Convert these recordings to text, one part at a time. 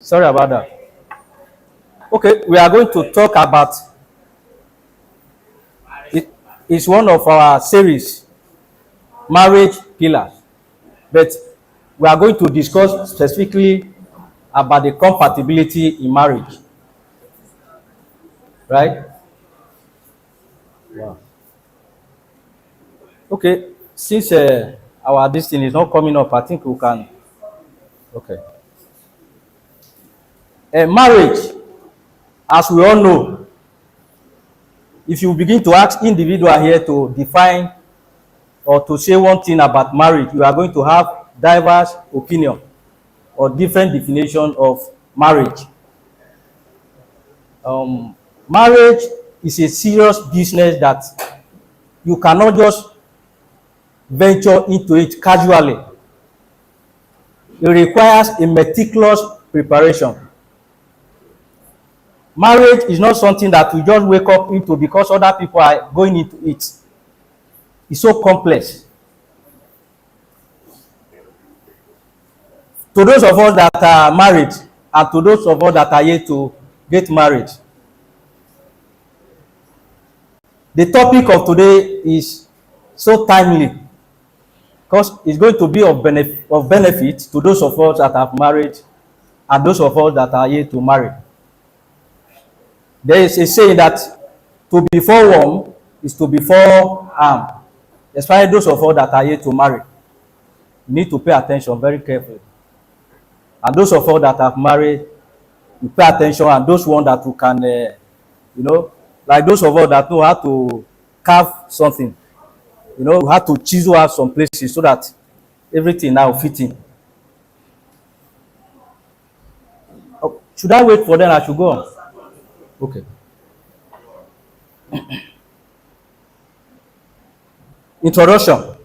Sorry about that. Okay, we are going to talk about it. It's one of our series, marriage pillars, but we are going to discuss specifically about the compatibility in marriage, right? Wow. Okay, since our this thing is not coming up, I think we can. Okay, marriage, as we all know, if you begin to ask individual here to define or to say one thing about marriage, you are going to have diverse opinion or different definition of marriage. Marriage is a serious business that you cannot just venture into it casually. It requires a meticulous preparation. Marriage is not something that we just wake up into because other people are going into it. It's so complex. To those of us that are married and to those of us that are yet to get married, the topic of today is so timely because it's going to be of benefit to those of us that have married and those of us that are yet to marry. There is a saying that to be forewarned is to be forearmed, especially those of us that are yet to marry. You need to pay attention very carefully. And those of us that have married, you pay attention, and those ones that you can, like those of us that know how to carve something, how to chisel out some places so that everything now fit in. Oh, should I wait for them? I should go on. Okay. Introduction.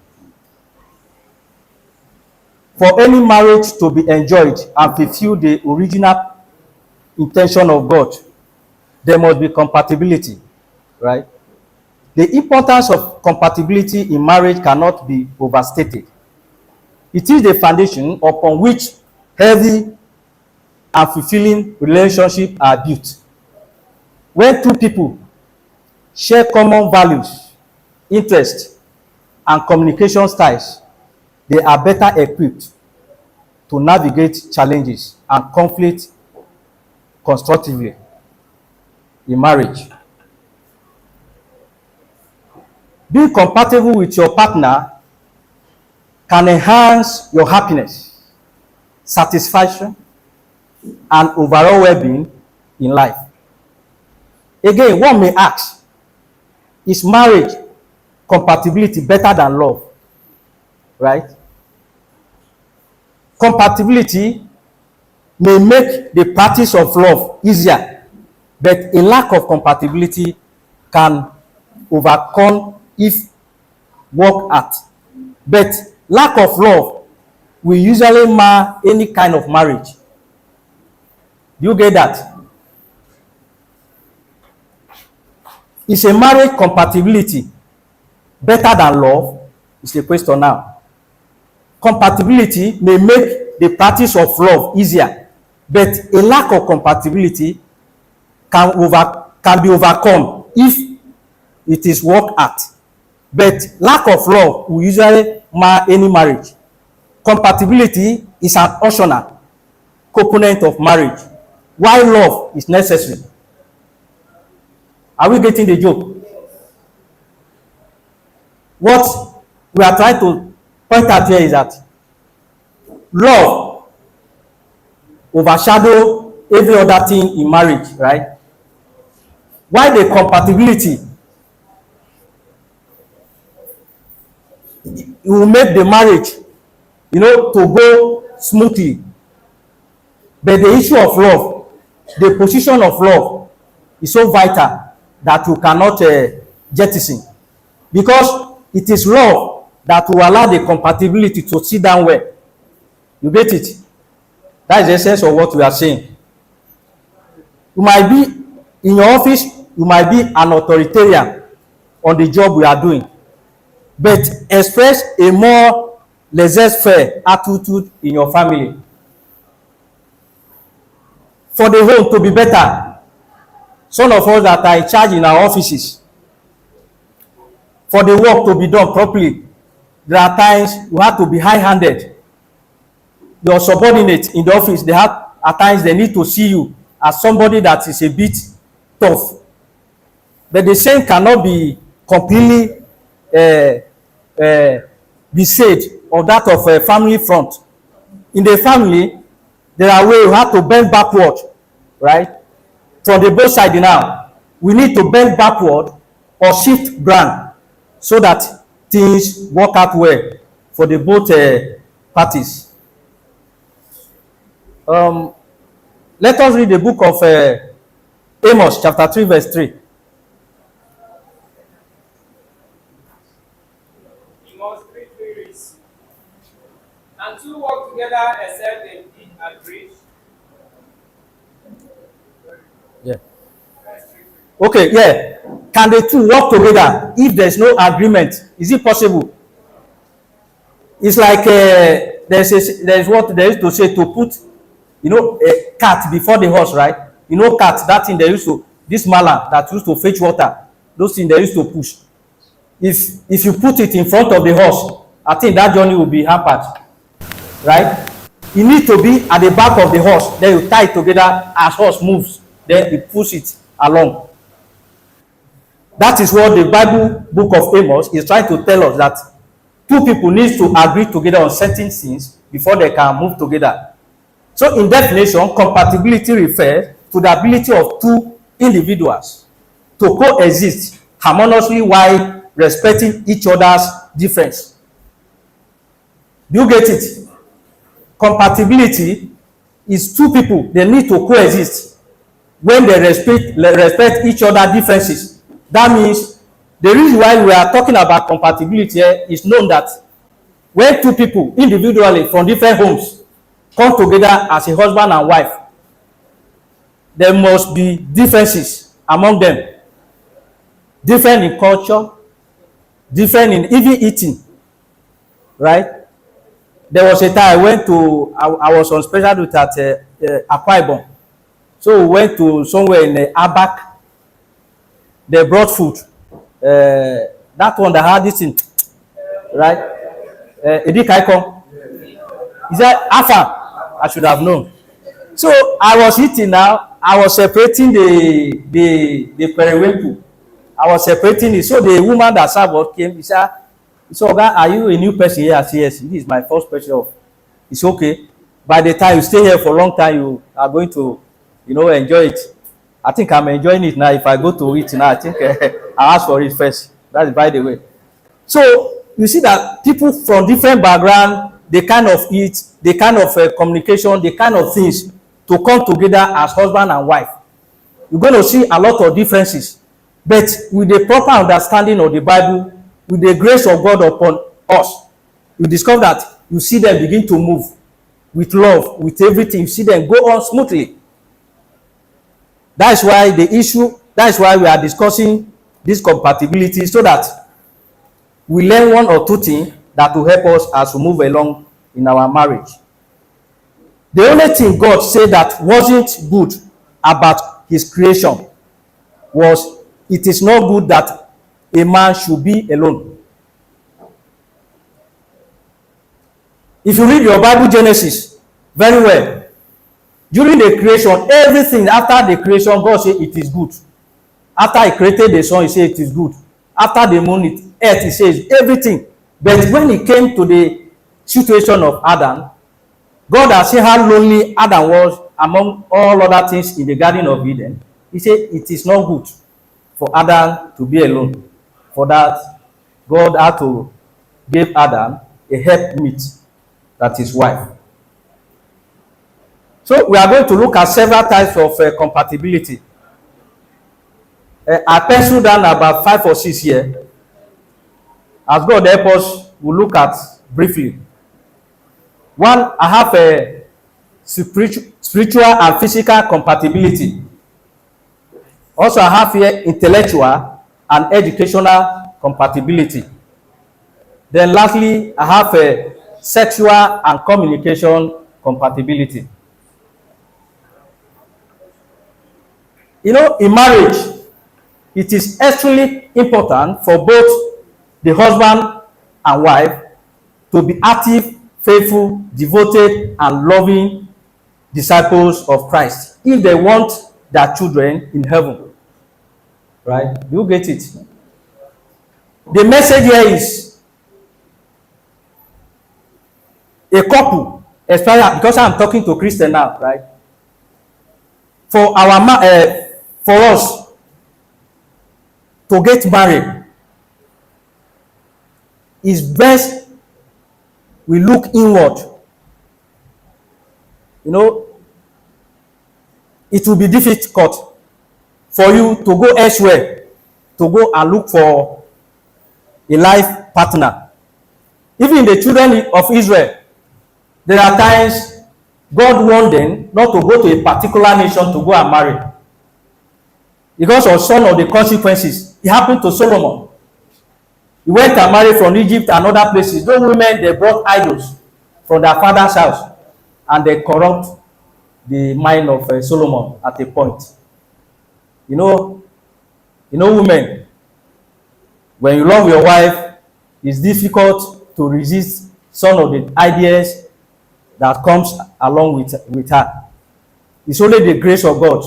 For any marriage to be enjoyed and fulfill the original intention of God, there must be compatibility, right? The importance of compatibility in marriage cannot be overstated. It is the foundation upon which healthy and fulfilling relationships are built. When two people share common values, interests, and communication styles, they are better equipped to navigate challenges and conflict constructively in marriage. Being compatible with your partner can enhance your happiness, satisfaction, and overall well-being in life. Again, one may ask, is marriage compatibility better than love? Right? Compatibility may make the practice of love easier, but a lack of compatibility can overcome if worked at. But lack of love will usually mar any kind of marriage. Do you get that? Is a marriage compatibility better than love? Is the question now. Compatibility may make the practice of love easier, but a lack of compatibility can be overcome if it is worked at. But lack of love will usually mar any marriage. Compatibility is an optional component of marriage, while love is necessary. Are we getting the joke? What we are trying to point out here is that love overshadow every other thing in marriage, right? While the compatibility will make the marriage, to go smoothly. But the issue of love, the position of love is so vital that you cannot jettison, because it is love that will allow the compatibility to sit down well. You get it? That is the essence of what we are saying. You might be in your office, you might be an authoritarian on the job we are doing, but express a more laissez-faire attitude in your family. for the home to be better. Some of us that are in charge in our offices, for the work to be done properly, there are times you have to be high-handed. Your subordinates in the office, they have at times they need to see you as somebody that is a bit tough. But the same cannot be completely be said of that of a family front. In the family, there are ways you have to bend backward, right? From the both sides now, we need to bend backward or shift ground so that things work out well for the both parties. Let us read the book of Amos, chapter 3, verse 3. Amos 3:3 reads, and two walk together except they be agreed. Yeah. Okay, yeah. Can the two work together if there's no agreement? Is it possible? It's like there's what they used to say, to put, a cat before the horse, right? Cat, that thing they used to, this mala that used to fetch water, those things they used to push. If you put it in front of the horse, I think that journey will be hampered, right? You need to be at the back of the horse, then you tie it together as horse moves, then you push it along. That is what the Bible book of Amos is trying to tell us, that two people need to agree together on certain things before they can move together. So in definition, compatibility refers to the ability of two individuals to coexist harmoniously while respecting each other's difference. Do you get it? Compatibility is two people, they need to coexist when they respect each other's differences. That means the reason why we are talking about compatibility here is known that when two people individually from different homes come together as a husband and wife, there must be differences among them. Different in culture, different in even eating, right? There was a time I went to, I was on special duty at Akwa Ibom. So we went to somewhere in Abak. They brought food. That one that had this thing, right? Edikaiko. Is that Afa? I should have known. So I was eating now. I was separating the periwinkle. I was separating it. So the woman that served came. He said, "Oga, are you a new person here?" I said, "Yes, this is my first person." It's okay. By the time you stay here for a long time, you are going to, enjoy it. I think I'm enjoying it now. If I go to it now, I think I'll ask for it first. That's by the way. So you see that people from different background, they kind of eat, the kind of communication, the kind of things to come together as husband and wife. You're going to see a lot of differences. But with the proper understanding of the Bible, with the grace of God upon us, you discover that you see them begin to move with love, with everything. You see them go on smoothly. That is why we are discussing this compatibility, so that we learn one or two things that will help us as we move along in our marriage. The only thing God said that wasn't good about his creation was, it is not good that a man should be alone. If you read your Bible, Genesis, very well, during the creation, everything after the creation, God said it is good. After he created the sun, he said it is good. After the moon, earth, he says everything. But when it came to the situation of Adam, God has seen how lonely Adam was among all other things in the Garden of Eden. He said it is not good for Adam to be alone. For that, God had to give Adam a helpmeet, that is wife. So we are going to look at several types of compatibility. I penciled down about 5 or 6 here. As God help us, we'll look at briefly. One, I have a spiritual and physical compatibility. Also, I have here intellectual and educational compatibility. Then lastly, I have a sexual and communication compatibility. In marriage, it is extremely important for both the husband and wife to be active, faithful, devoted, and loving disciples of Christ if they want their children in heaven. Right? You get it? The message here is a couple, especially because I'm talking to Christian now, right? For for us to get married, is best we look inward. It will be difficult for you to go elsewhere, to go and look for a life partner. Even the children of Israel, there are times God warned them not to go to a particular nation to go and marry, because of some of the consequences. It happened to Solomon. He went and married from Egypt and other places. Those women, they brought idols from their father's house, and they corrupt the mind of Solomon at a point. Women, when you love your wife, it's difficult to resist some of the ideas that comes along with her. It's only the grace of God.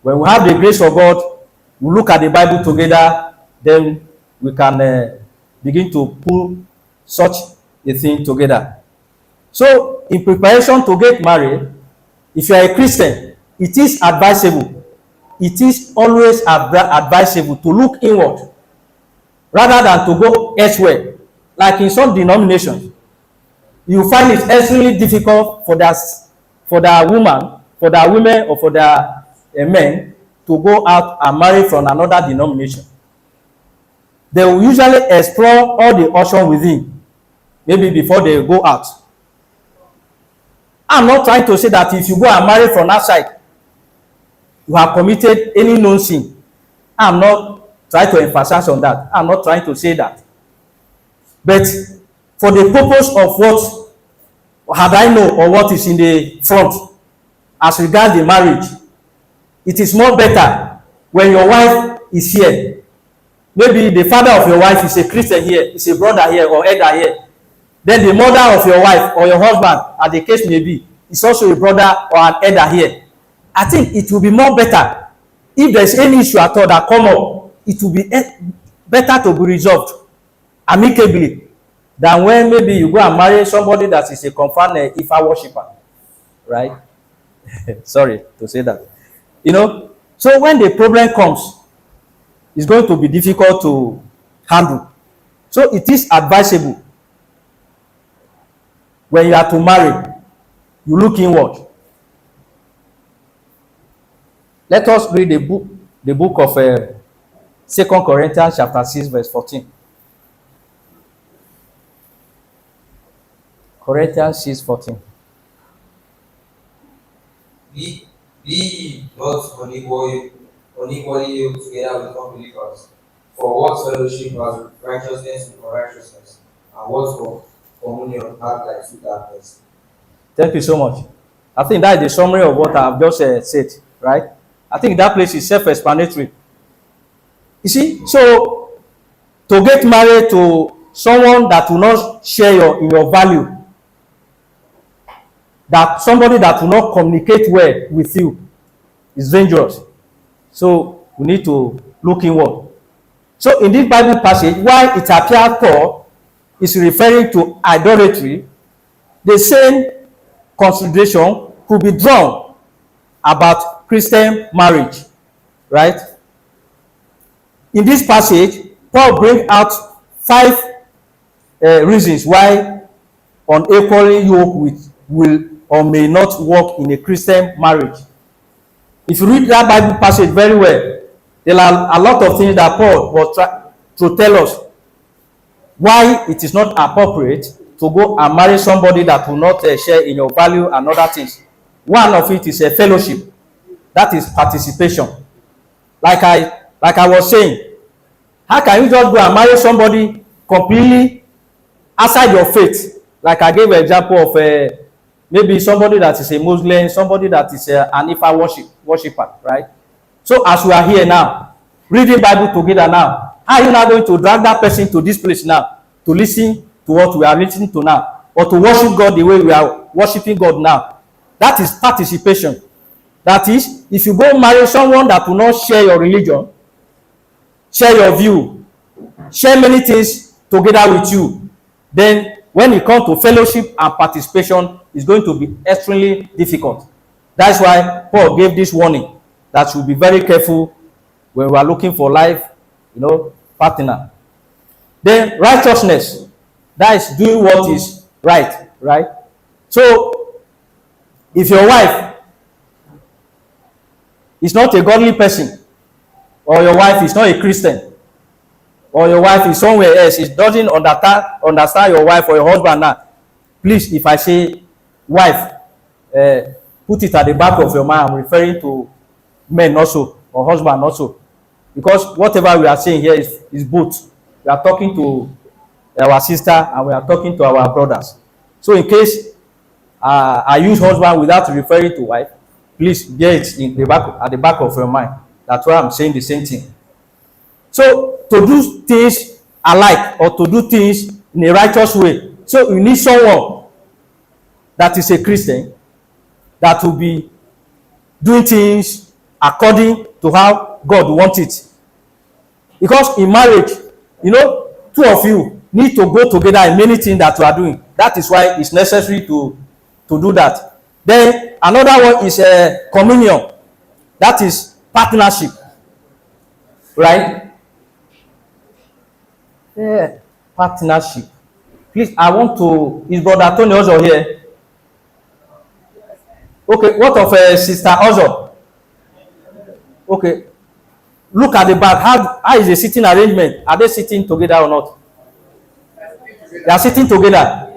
When we have the grace of God, we look at the Bible together, then we can begin to pull such a thing together. So, in preparation to get married, if you are a Christian, it is advisable. It is always advisable to look inward rather than to go elsewhere. Like in some denominations, you find it extremely difficult for the women, or for the men to go out and marry from another denomination. They will usually explore all the options within, maybe before they go out. I'm not trying to say that if you go and marry from outside, you have committed any known sin. I'm not trying to emphasize on that. I'm not trying to say that. But for the purpose of what had I know, or what is in the front as regards the marriage, it is more better when your wife is here. Maybe the father of your wife is a Christian here, is a brother here, or elder here. Then the mother of your wife or your husband, as the case may be, is also a brother or an elder here. I think it will be more better if there's any issue at all that come up. It will be better to be resolved amicably than when maybe you go and marry somebody that is a confirmed Ifa worshipper, right? Sorry to say that. So when the problem comes, it's going to be difficult to handle. So it is advisable, when you are to marry, you look inward. Let us read the book of 2 Corinthians chapter 6 verse 14. Corinthians 6:14. Be ye not unequally yoked together with unbelievers. For what fellowship has righteousness with unrighteousness, and what communion hath light with darkness? Thank you so much. I think that is the summary of what I have just said, right? I think that place is self-explanatory. You see, so to get married to someone that will not share in your value, that somebody that will not communicate well with you, is dangerous. So we need to look inward. So in this Bible passage, while it appears Paul is referring to idolatry, the same consideration could be drawn about Christian marriage, right? In this passage, Paul brings out 5 reasons why unequally yoke will or may not work in a Christian marriage. If you read that Bible passage very well, there are a lot of things that Paul was trying to tell us why it is not appropriate to go and marry somebody that will not share in your value and other things. One of it is a fellowship. That is participation. Like I was saying, how can you just go and marry somebody completely outside your faith? Like I gave an example of maybe somebody that is a Muslim, somebody that is an Ifa worshiper, right? So as we are here now, reading Bible together now, how are you now going to drag that person to this place now to listen to what we are listening to now, or to worship God the way we are worshiping God now? That is participation. That is, if you go marry someone that will not share your religion, share your view, share many things together with you, then when it comes to fellowship and participation, it's going to be extremely difficult. That's why Paul gave this warning that you be very careful when we are looking for life, partner. Then righteousness, that is doing what is right, right? So if your wife is not a godly person, or your wife is not a Christian, or your wife is somewhere else, it doesn't understand your wife or your husband now, please, if I say wife, put it at the back of your mind. I'm referring to men also, or husband also, because whatever we are saying here is both. We are talking to our sister and we are talking to our brothers. So in case I use husband without referring to wife, please bear it in the back, at the back of your mind. That's why I'm saying the same thing. So to do things alike, or to do things in a righteous way, so you need someone that is a Christian, that will be doing things according to how God wants it. Because in marriage, two of you need to go together in many things that you are doing. That is why it's necessary to do that. Then another one is communion. That is partnership, right? Yeah, partnership. Please, I want to. Is Brother Tony also here? Okay, what of Sister Ozo? Okay, look at the back. How is the sitting arrangement? Are they sitting together or not? They are sitting together.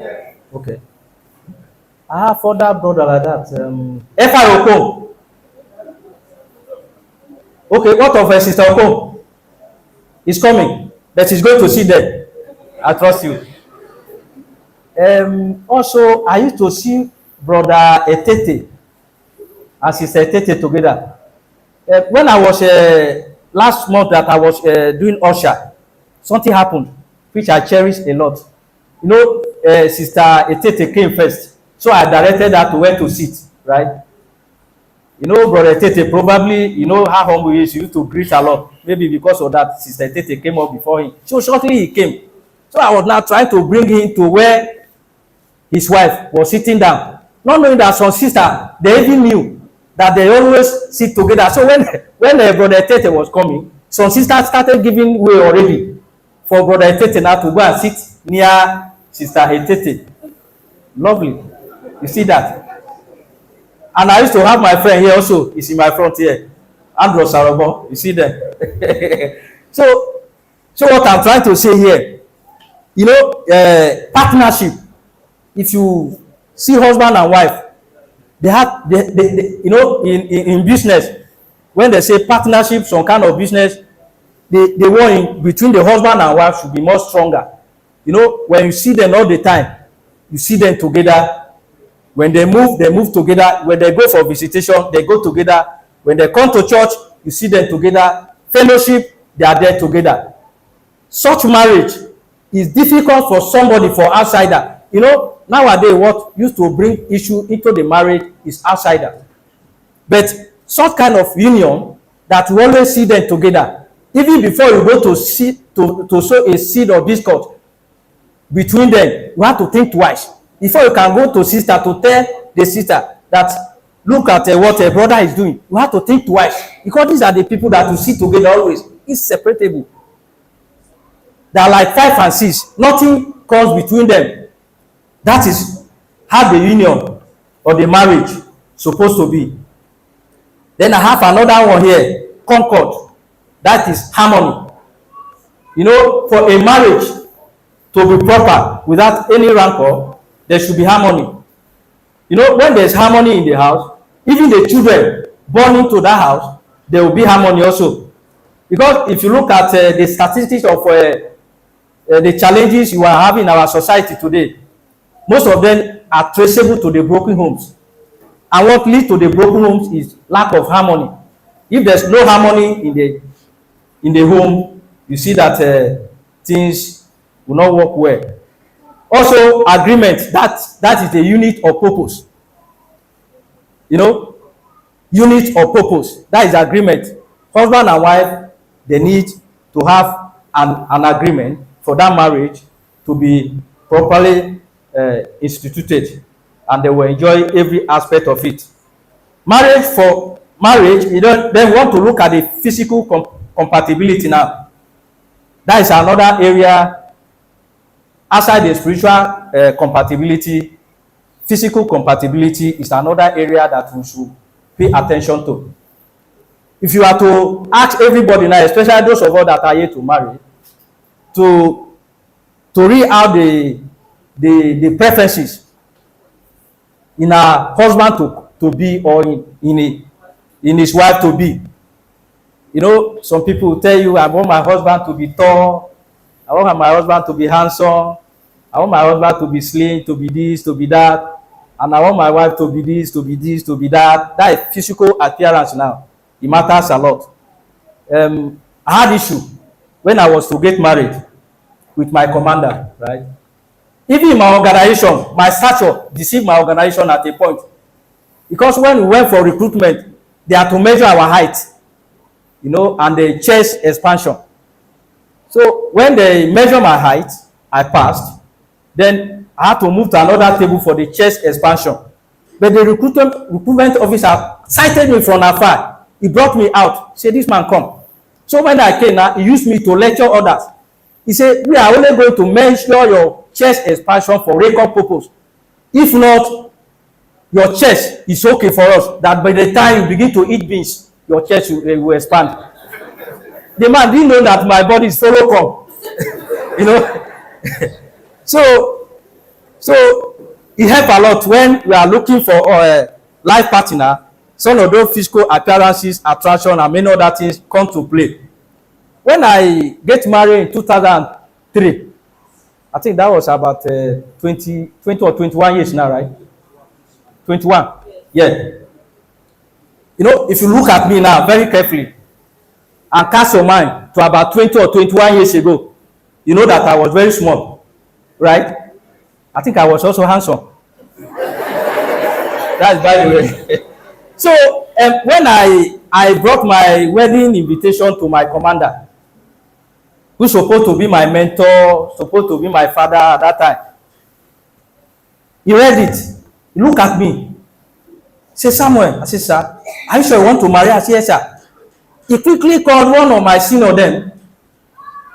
Okay. For that brother like that. Efa Oko. Okay, what of Sister Oko? He's coming, but he's going to sit there. I trust you. Also, I used to see Brother Etete and Sister Etete together. When I was last month that I was doing usher, something happened which I cherish a lot. Sister Etete came first, so I directed her to where to sit, right? Brother Etete, probably how humble he is. He used to greet a lot. Maybe because of that, Sister Etete came up before him. So shortly he came. So I was now trying to bring him to where his wife was sitting down, not knowing that some sister, they even knew that they always sit together. So when Brother Etete was coming, some sisters started giving way already for Brother Etete now to go and sit near Sister Etete. Lovely. You see that? And I used to have my friend here also. He's in my front here. Andrew Sarobo. You see them? So what I'm trying to say here, partnership. If you see husband and wife, they have, in business, when they say partnership, some kind of business, the one between the husband and wife should be more stronger. When you see them all the time, you see them together. When they move together. When they go for visitation, they go together. When they come to church, you see them together. Fellowship, they are there together. Such marriage is difficult for somebody, for outsider. Nowadays, what used to bring issue into the marriage is outsider. But such kind of union that you always see them together, even before you go to sow a seed of discord between them, you have to think twice before you can go to sister to tell the sister that look at what a brother is doing. You have to think twice, because these are the people that you see together always. Inseparable. They are like 5 and 6. Nothing comes between them. That is how the union or the marriage supposed to be. Then I have another one here, concord. That is harmony. For a marriage to be proper without any rancor, there should be harmony. When there's harmony in the house, even the children born into that house, there will be harmony also. Because if you look at the statistics of the challenges you are having in our society today, most of them are traceable to the broken homes. And what leads to the broken homes is lack of harmony. If there's no harmony in the home, you see that things will not work well. Also, agreement, that is the unit of purpose. You know, unit of purpose, that is agreement. Husband and wife, they need to have an agreement for that marriage to be properly instituted, and they will enjoy every aspect of it. Marriage, you know, then we want to look at the physical compatibility now. That is another area outside the spiritual compatibility. Physical compatibility is another area that we should pay attention to. If you are to ask everybody now, especially those of us that are here to marry, to read out the preferences in a husband to be, or in his wife to be. You know, some people will tell you, I want my husband to be tall, I want my husband to be handsome, I want my husband to be slim, to be this, to be that, and I want my wife to be this, to be this, to be that. That is physical appearance now. It matters a lot. I had issue when I was to get married with my commander, right? Even in my organization, my stature deceived my organization at a point. Because when we went for recruitment, they had to measure our height, you know, and the chest expansion. So when they measure my height, I passed. Then I had to move to another table for the chest expansion. But the recruitment officer cited me from afar. He brought me out. Said, this man come. So when I came now, he used me to lecture others. He said, we are only going to measure your chest expansion for record purpose. If not, your chest is okay for us, that by the time you begin to eat beans, your chest will expand. The man didn't know that my body is follow come. You know. So it helped a lot when we are looking for a life partner. Some of those physical appearances, attraction, and many other things come to play. When I get married in 2003, I think that was about 20 or 21 years now, right? 21. Yeah. You know, if you look at me now very carefully and cast your mind to about 20 or 21 years ago, you know that I was very small, right? I think I was also handsome. That's by the way. So when I brought my wedding invitation to my commander, who's supposed to be my mentor, supposed to be my father at that time, he read it. He looked at me. He said, Samuel, I said, sir, are you sure you want to marry? I said, yes, sir. He quickly called one of my senior then,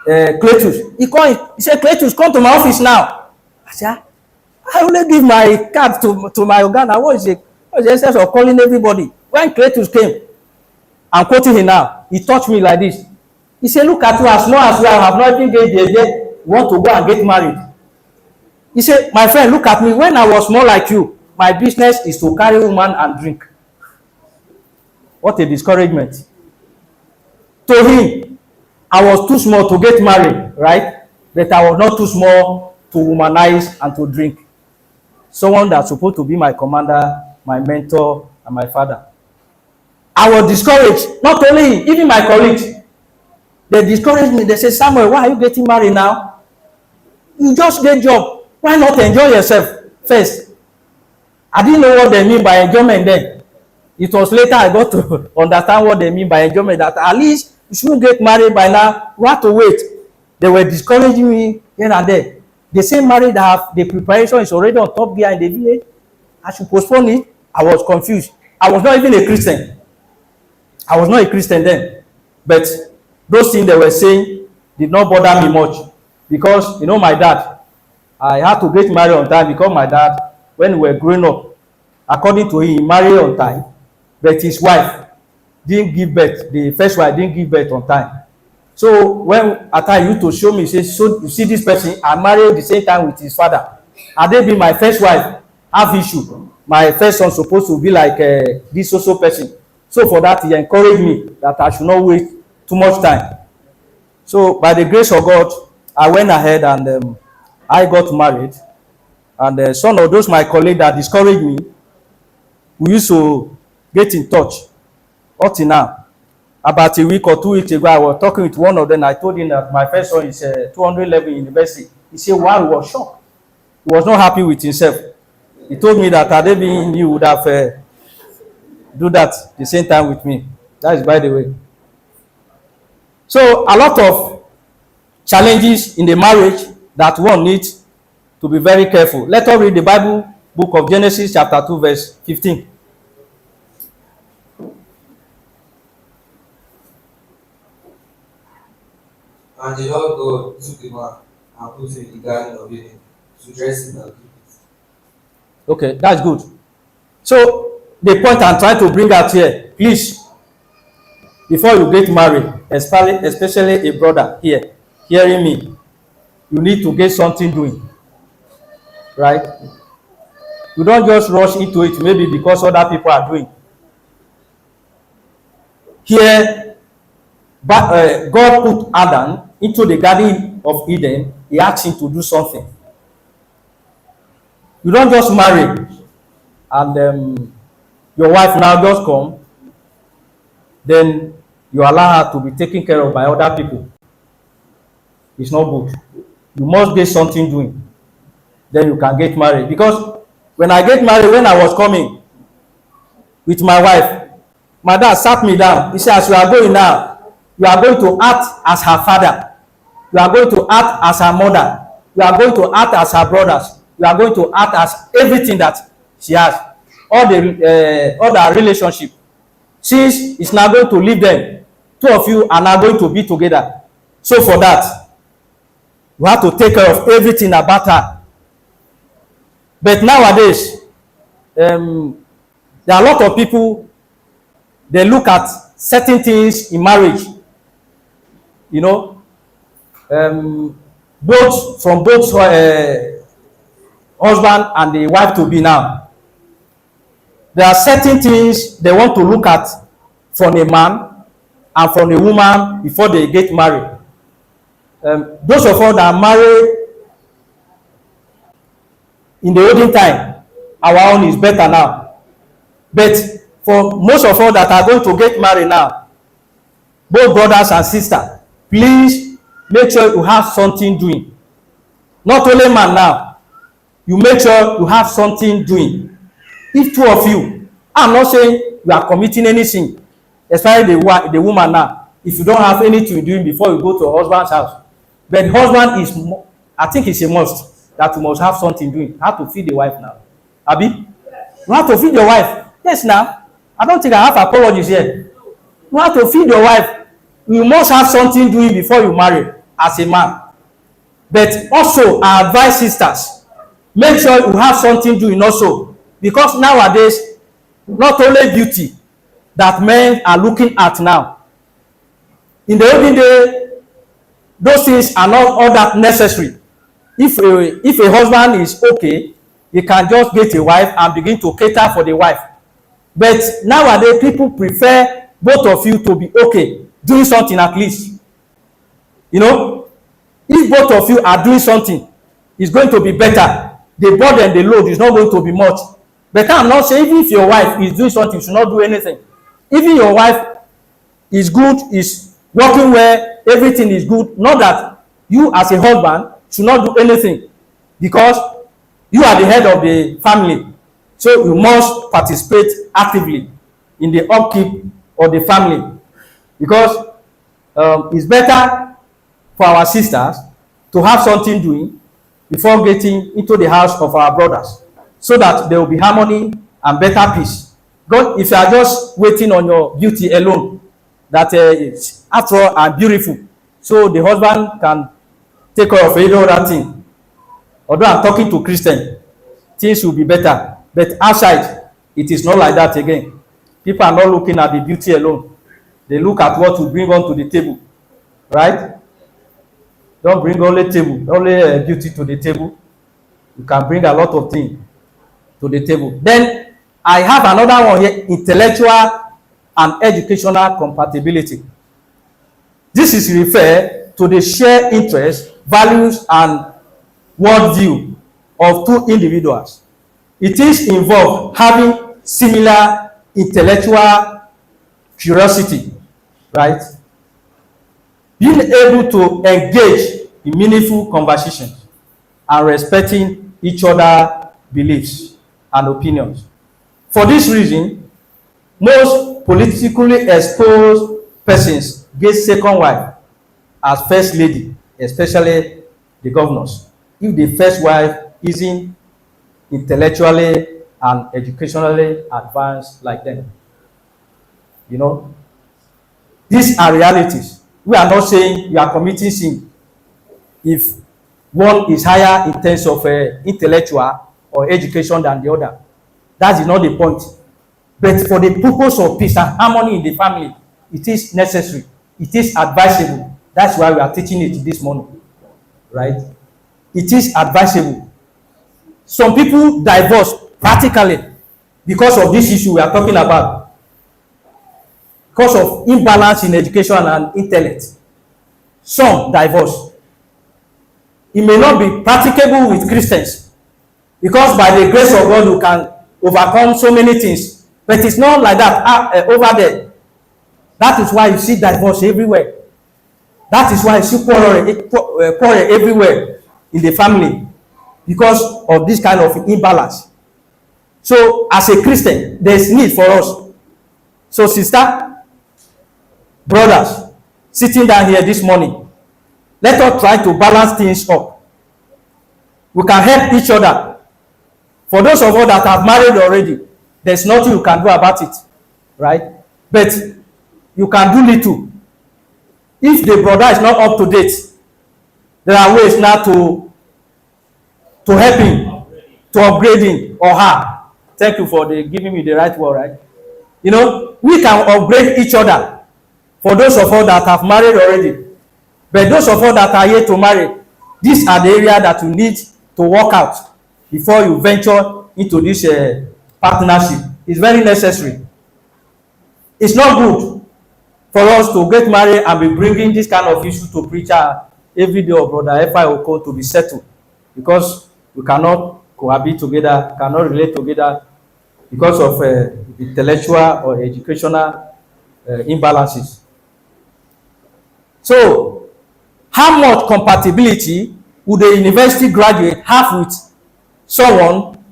Cletus. He said, Cletus, come to my office now. I said, I only give my card to my organ. What is the essence of calling everybody? When Cletus came, I'm quoting him now, he touched me like this. He said, look at you, as long as you have not even get there, you want to go and get married. He said, my friend, look at me. When I was more like you, my business is to carry woman and drink. What a discouragement. To him, I was too small to get married, right? But I was not too small to womanize and to drink. Someone that's supposed to be my commander, my mentor, and my father. I was discouraged. Not only him, even my colleagues. They discouraged me. They said, Samuel, why are you getting married now? You just get job. Why not enjoy yourself first? I didn't know what they mean by enjoyment then. It was later I got to understand what they mean by enjoyment. That at least you shouldn't get married by now. You have to wait. They were discouraging me here and there. The same marriage that have the preparation is already on top gear in the village. I should postpone it. I was confused. I was not even a Christian. I was not a Christian then. But those things they were saying did not bother me much. Because, you know, my dad, I had to get married on time because my dad, when we were growing up, according to him, he married on time. But his wife didn't give birth. The first wife didn't give birth on time. So when at time he used to show me, he says, so you see this person, I married at the same time with his father. Had they been my first wife, have issue. My first son supposed to be like this social person. So for that, he encouraged me that I should not wait too much time. So by the grace of God, I went ahead and I got married. And some of those my colleagues that discouraged me, we used to get in touch up till now. about a week or 2 weeks ago, I was talking with one of them. I told him that my first son is 200 level in university. He said, wow, he was shocked. He was not happy with himself. He told me that had they been, he would have do that the same time with me. That is by the way. So a lot of challenges in the marriage that one needs to be very careful. Let us read the Bible book of Genesis chapter 2 verse 15. And the Lord God took the man and put him in the garden of Eden to dress him and keep it. Okay, that's good. So the point I'm trying to bring out here, please, before you get married, especially a brother here, hearing me, you need to get something doing, right? You don't just rush into it, maybe because other people are doing. Here, but God put Adam into the garden of Eden. He asked him to do something. You don't just marry and your wife now just come, then you allow her to be taken care of by other people. It's not good. You must get something doing. Then you can get married. Because when I get married, when I was coming with my wife, my dad sat me down. He said, as you are going now, you are going to act as her father. You are going to act as her mother. You are going to act as her brothers. You are going to act as everything that she has. All the relationship. Since it's now going to leave them, two of you are now going to be together. So for that, you have to take care of everything about her. But nowadays, there are a lot of people, they look at certain things in marriage, you know, both husband and the wife to be now. There are certain things they want to look at from a man and from a woman before they get married. Those of us that are married in the olden time, our own is better now. But for most of us that are going to get married now, both brothers and sisters, please make sure you have something doing. Not only man now, you make sure you have something doing. If two of you, I'm not saying you are committing any sin, especially the woman now, if you don't have anything doing before you go to your husband's house. But husband is, I think it's a must that you must have something doing. You have to feed the wife now. Abi? You have to feed your wife. Yes, now. I don't think I have apologies here. You have to feed your wife. You must have something doing before you marry as a man. But also, I advise sisters, make sure you have something doing also. Because nowadays, not only beauty that men are looking at now. In the olden day, those things are not all that necessary. If a husband is okay, he can just get a wife and begin to cater for the wife. But nowadays, people prefer both of you to be okay, doing something at least. You know, if both of you are doing something, it's going to be better. The burden, the load is not going to be much. But I'm not saying even if your wife is doing something, you should not do anything. Even your wife is good, is working well, everything is good. Not that you as a husband should not do anything, because you are the head of the family. So you must participate actively in the upkeep of the family, because it's better for our sisters to have something doing before getting into the house of our brothers, so that there will be harmony and better peace. God, if you are just waiting on your beauty alone, that after all I'm beautiful, so the husband can take care of any other thing. Although I'm talking to Christian, things will be better. But outside, it is not like that again. People are not looking at the beauty alone. They look at what you bring onto the table, right? Don't bring only beauty to the table. You can bring a lot of things to the table. Then I have another one here: intellectual and educational compatibility. This is referred to the shared interests, values, and worldview of two individuals. It is involved having similar intellectual curiosity, right? Being able to engage in meaningful conversations and respecting each other's beliefs and opinions. For this reason, most politically exposed persons get second wife as first lady, especially the governors, if the first wife isn't intellectually and educationally advanced like them. You know, these are realities. We are not saying you are committing sin if one is higher in terms of intellectual or education than the other. That is not the point. But for the purpose of peace and harmony in the family, it is necessary. It is advisable. That's why we are teaching it this morning, right? It is advisable. Some people divorce practically because of this issue we are talking about, because of imbalance in education and intellect. Some divorce. It may not be practicable with Christians, because by the grace of God you can overcome so many things, but it's not like that over there. That is why you see divorce everywhere. That is why you see quarrel everywhere in the family, because of this kind of imbalance. So as a Christian, there is need for us. So sister, brothers, sitting down here this morning, let us try to balance things up. We can help each other. For those of us that have married already, there's nothing you can do about it, right? But you can do little. If the brother is not up to date, there are ways now to help him, to upgrade him or her. Thank you for giving me the right word, right? You know, we can upgrade each other. For those of us that have married already, but those of us that are yet to marry, these are the areas that you need to work out before you venture into this partnership. It's very necessary. It's not good for us to get married and be bringing this kind of issue to preacher every day, or brother F.I. Oko, to be settled, because we cannot cohabit together, cannot relate together because of intellectual or educational imbalances. So, how much compatibility would a university graduate have with someone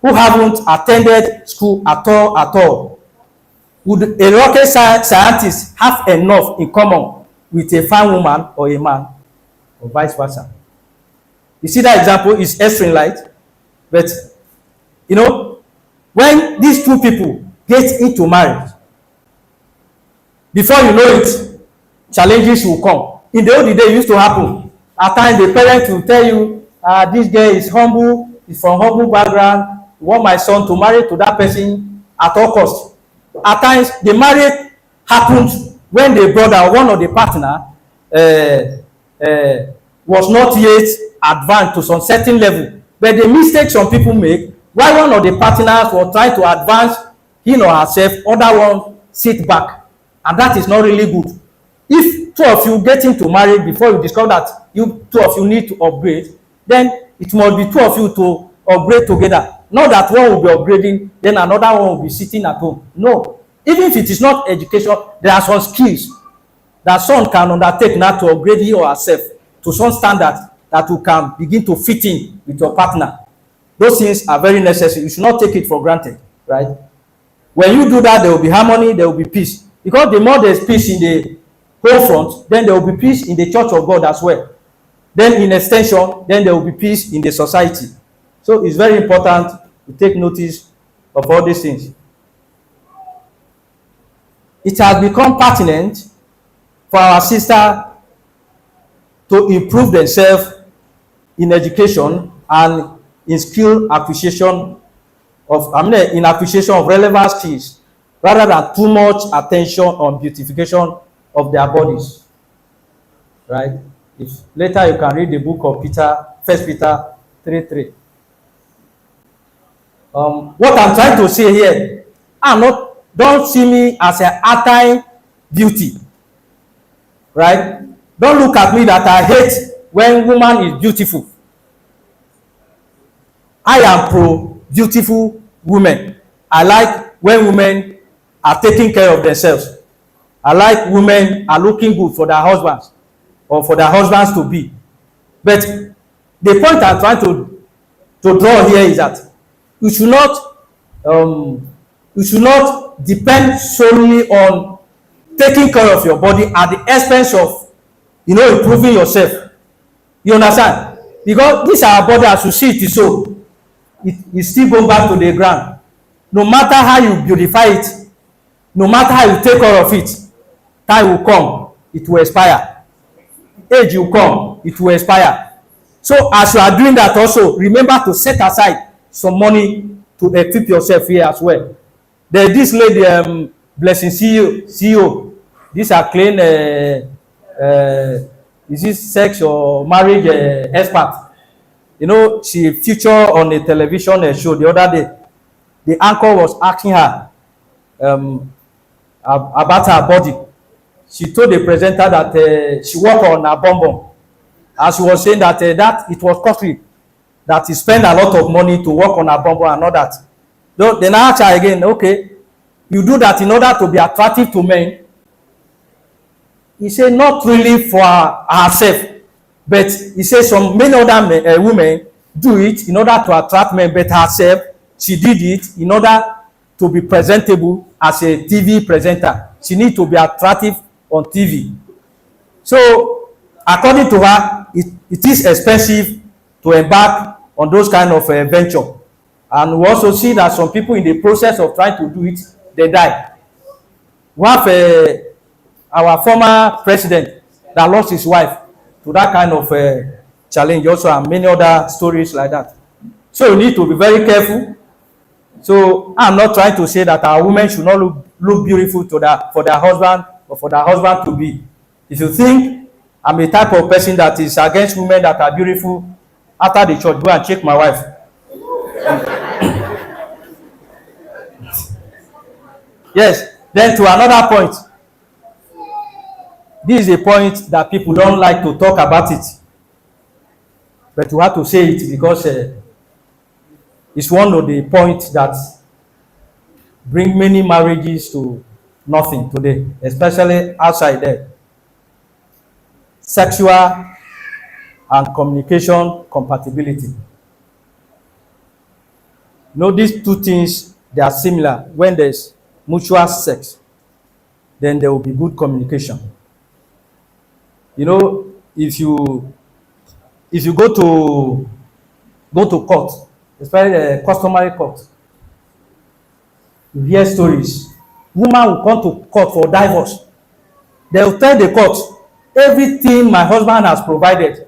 who haven't attended school at all? Would a rocket scientist have enough in common with a fine woman or a man, or vice versa? You see, that example is extreme light, but you know, when these two people get into marriage, before you know it, challenges will come. In the old days, it used to happen. At times, the parents will tell you, this girl is humble, is from humble background, you want my son to marry to that person at all costs. At times, the marriage happens when the brother, one of the partner, was not yet advanced to some certain level. But the mistake some people make, while one of the partners was trying to advance him or herself, other one sit back. And that is not really good. If two of you get into marriage before you discover that you two of you need to upgrade, then it must be two of you to upgrade together. Not that one will be upgrading, then another one will be sitting at home. No. Even if it is not education, there are some skills that someone can undertake now to upgrade he or herself to some standard that you can begin to fit in with your partner. Those things are very necessary. You should not take it for granted, right? When you do that, there will be harmony, there will be peace. Because the more there is peace in the whole front, then there will be peace in the church of God as well. Then in extension, then there will be peace in the society. So it's very important to take notice of all these things. It has become pertinent for our sister to improve themselves in education and in skill appreciation in appreciation of relevant skills, rather than too much attention on beautification of their bodies. Right? If later you can read the book of Peter, 1 Peter 3:3. What I'm trying to say here, don't see me as an anti-beauty. Right? Don't look at me that I hate when woman is beautiful. I am pro beautiful women. I like when women are taking care of themselves. I like women are looking good for their husbands or for their husbands to be. But the point I'm trying to draw here is that you should not um, you should not depend solely on taking care of your body at the expense of improving yourself. You understand? Because this our body, as you see it is so, it still go back to the ground. No matter how you beautify it, no matter how you take care of it, time will come, it will expire. Age will come, it will expire. So as you are doing that also, remember to set aside some money to equip yourself here as well. There's this lady, Blessing CEO. These are clean, is this sex or marriage expert? She featured on a television show the other day. The anchor was asking her about her body. She told the presenter that she worked on her bum. And she was saying that it was costly, that he spent a lot of money to work on her bum and all that. Then I asked her again, okay, you do that in order to be attractive to men? He said not really for herself, but he said some many other women do it in order to attract men, but herself, she did it in order to be presentable as a TV presenter. She needs to be attractive on TV. So according to her, it is expensive to embark on those kind of venture. And we also see that some people in the process of trying to do it, they die. We have our former president that lost his wife to that kind of challenge also, and many other stories like that. So we need to be very careful. So I'm not trying to say that our women should not look beautiful for their husband or for their husband to be. If you think I'm a type of person that is against women that are beautiful, after the church, go and check my wife. Yes. Then to another point. This is a point that people don't like to talk about it, but you have to say it because it's one of the points that bring many marriages to nothing today, especially outside there. Sexual and communication compatibility. These two things, they are similar. When there's mutual sex, then there will be good communication. If you go to court, especially the customary court, you hear stories. Woman will come to court for divorce. They will tell the court, everything my husband has provided,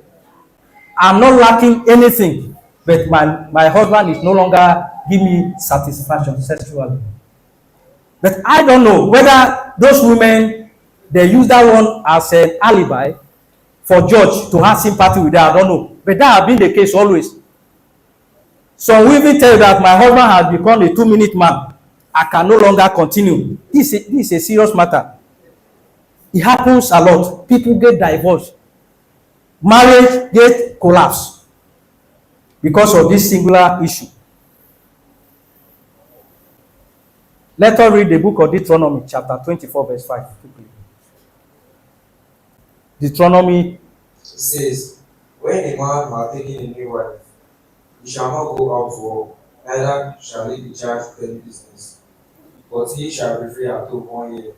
I'm not lacking anything, but my husband is no longer giving me satisfaction sexually. But I don't know whether those women, they use that one as an alibi for judge to have sympathy with that. I don't know. But that has been the case always. So we even tell you that my husband has become a 2-minute man. I can no longer continue. This is a serious matter. It happens a lot. People get divorced. Marriage get collapsed because of this singular issue. Let us read the book of Deuteronomy, chapter 24, verse 5. Deuteronomy says, when a man has taken a new wife, he shall not go out to work, neither shall he be charged with any business. But he shall be free at home 1 year,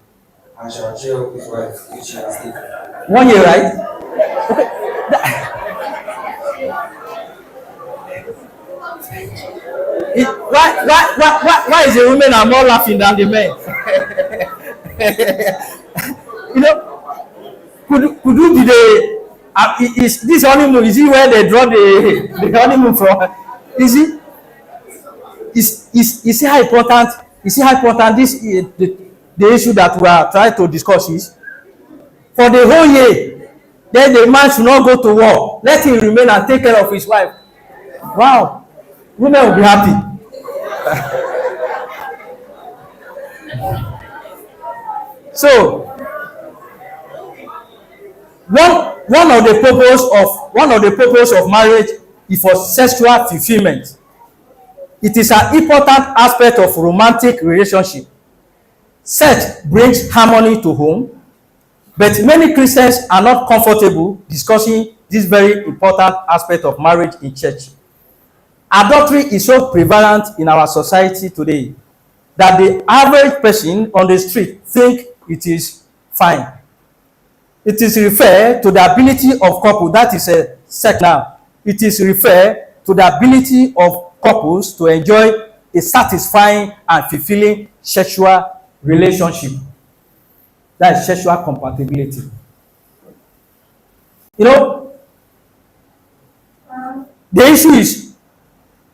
and shall cheer up his wife which he has taken. 1 year, right? Why is the women are more laughing than the men? Could you be the is this honeymoon? Is it where they draw the honeymoon from? Is it? Is it how important? Is it how important this the issue that we are trying to discuss is? For the whole year, then the man should not go to war. Let him remain and take care of his wife. Wow, women will be happy. So one of the purpose of marriage is for sexual fulfillment. It is an important aspect of romantic relationship. Sex brings harmony to home, But many Christians are not comfortable discussing this very important aspect of marriage in church. Adultery is so prevalent in our society today that the average person on the street think it is fine. It is referred to the ability of couple, that is a sex now. It is referred to the ability of couples to enjoy a satisfying and fulfilling sexual relationship. That is sexual compatibility. You know, the issue is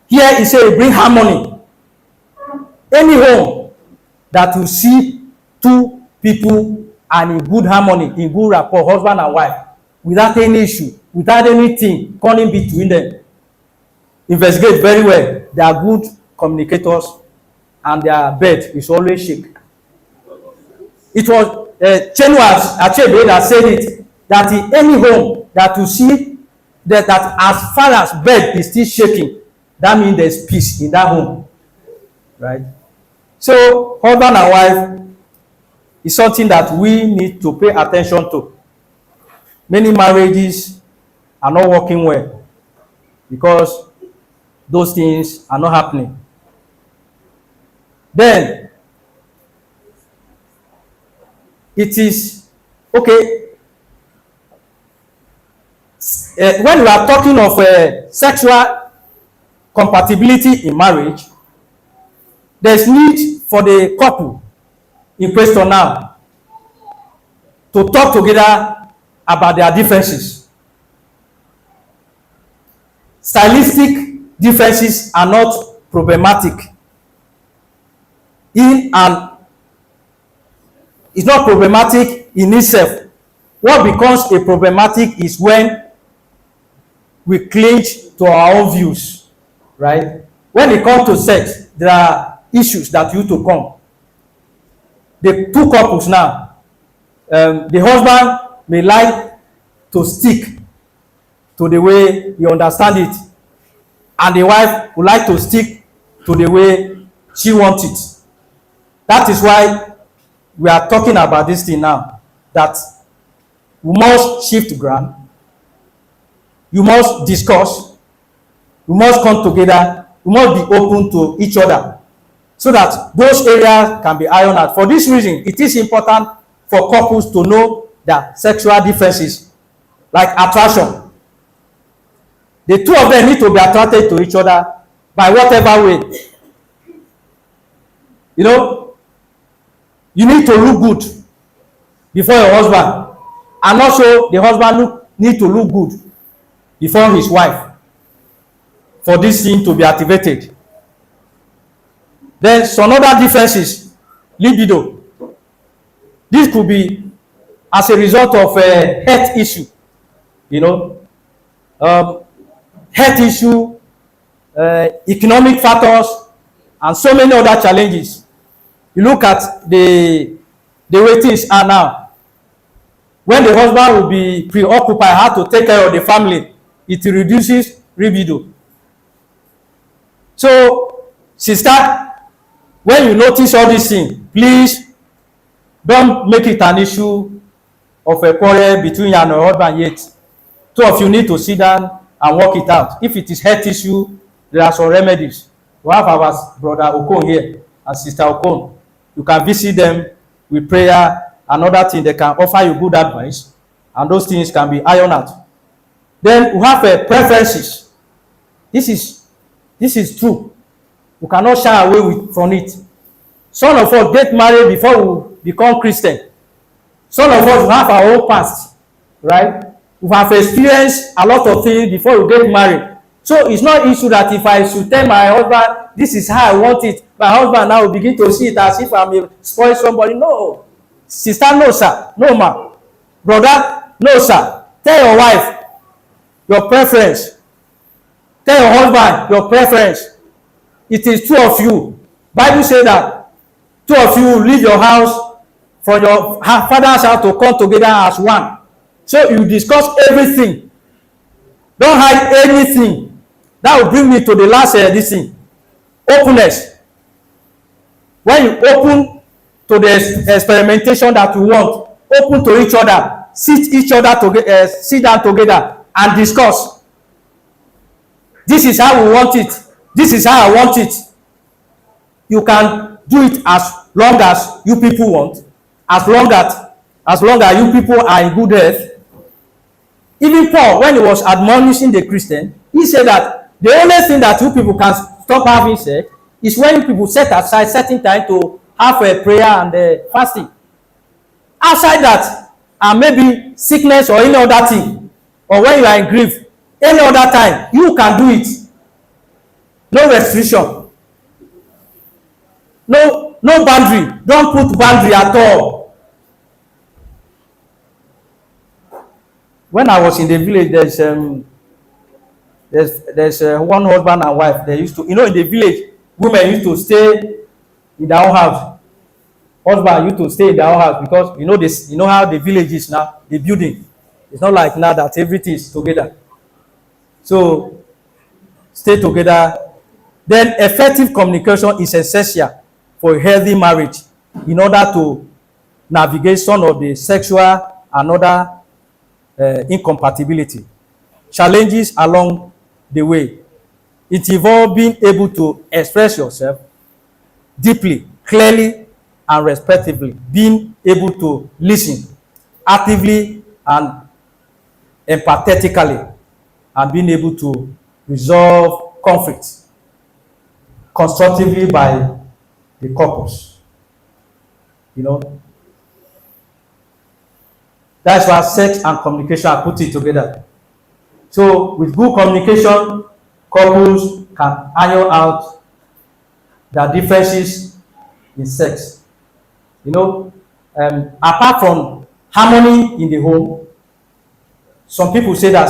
here is say bring harmony. Any home that will see two people and in good harmony, in good rapport, husband and wife, without any issue, without anything coming between them, investigate very well. They are good communicators and their bed is always shaken. It was Chenwas Achebe that said it, that in any home that you see that as far as bed is still shaking, that means there's peace in that home, right? So husband and wife is something that we need to pay attention to. Many marriages are not working well because those things are not happening. Then it is okay. When we are talking of sexual compatibility in marriage, there's need for the couple in question now to talk together about their differences. Stylistic differences are not problematic it's not problematic in itself. What becomes a problematic is when we cling to our own views, right? When it comes to sex, there are issues that you to come. The two couples now, the husband may like to stick to the way he understand it, and the wife would like to stick to the way she wants it. That is why we are talking about this thing now, that we must shift ground, you must discuss, we must come together, we must be open to each other so that those areas can be ironed out. For this reason, it is important for couples to know their sexual differences, like attraction. The two of them need to be attracted to each other by whatever way. You know, you need to look good before your husband, and also the husband need to look good before his wife for this thing to be activated. Then some other differences, libido. This could be as a result of a health issue, you know, health issue, economic factors, and so many other challenges. You look at the way things are now. When the husband will be preoccupied how to take care of the family, it reduces libido. So, sister, when you notice all these things, please don't make it an issue of a quarrel between you and your husband yet. Two of you need to sit down and work it out. If it is health issue, there are some remedies. We have our brother Okon here and sister Okon. You can visit them with prayer and other things. They can offer you good advice, and those things can be ironed out. Then we have preferences. This is true. We cannot shy away from it. Some of us get married before we become Christian. Some of us have our own past, right? We have experienced a lot of things before we get married. So it's not issue that if I should tell my husband, this is how I want it, my husband now will begin to see it as if I'm spoiling somebody. No. Sister, no, sir. No, ma. Brother, no, sir. Tell your wife your preference. Tell your husband your preference. It is two of you. Bible says that two of you leave your house for your father's house to come together as one. So you discuss everything. Don't hide anything. That will bring me to the last this thing. Openness. When you open to the experimentation that you want, open to each other, sit down together and discuss. This is how we want it. This is how I want it. You can do it as long as you people want, as long as you people are in good health. Even Paul, when he was admonishing the Christian, he said that the only thing that you people can stop having sex is when you people set aside certain time to have a prayer and fasting. Outside that, and maybe sickness or any other thing, or when you are in grief, any other time, you can do it. No restriction. No boundary. Don't put boundary at all. When I was in the village, there's one husband and wife. They used to, in the village, women used to stay in their own house. Husband used to stay in their own house because this. You know how the village is now, the building. It's not like now that everything is together. So stay together. Then effective communication is essential for a healthy marriage in order to navigate some of the sexual and other incompatibility challenges along the way. It involves being able to express yourself deeply, clearly, and respectively, being able to listen actively and empathetically, and being able to resolve conflicts constructively by the couples. That's why sex and communication are put it together. So with good communication, couples can iron out their differences in sex. Apart from harmony in the home, some people say that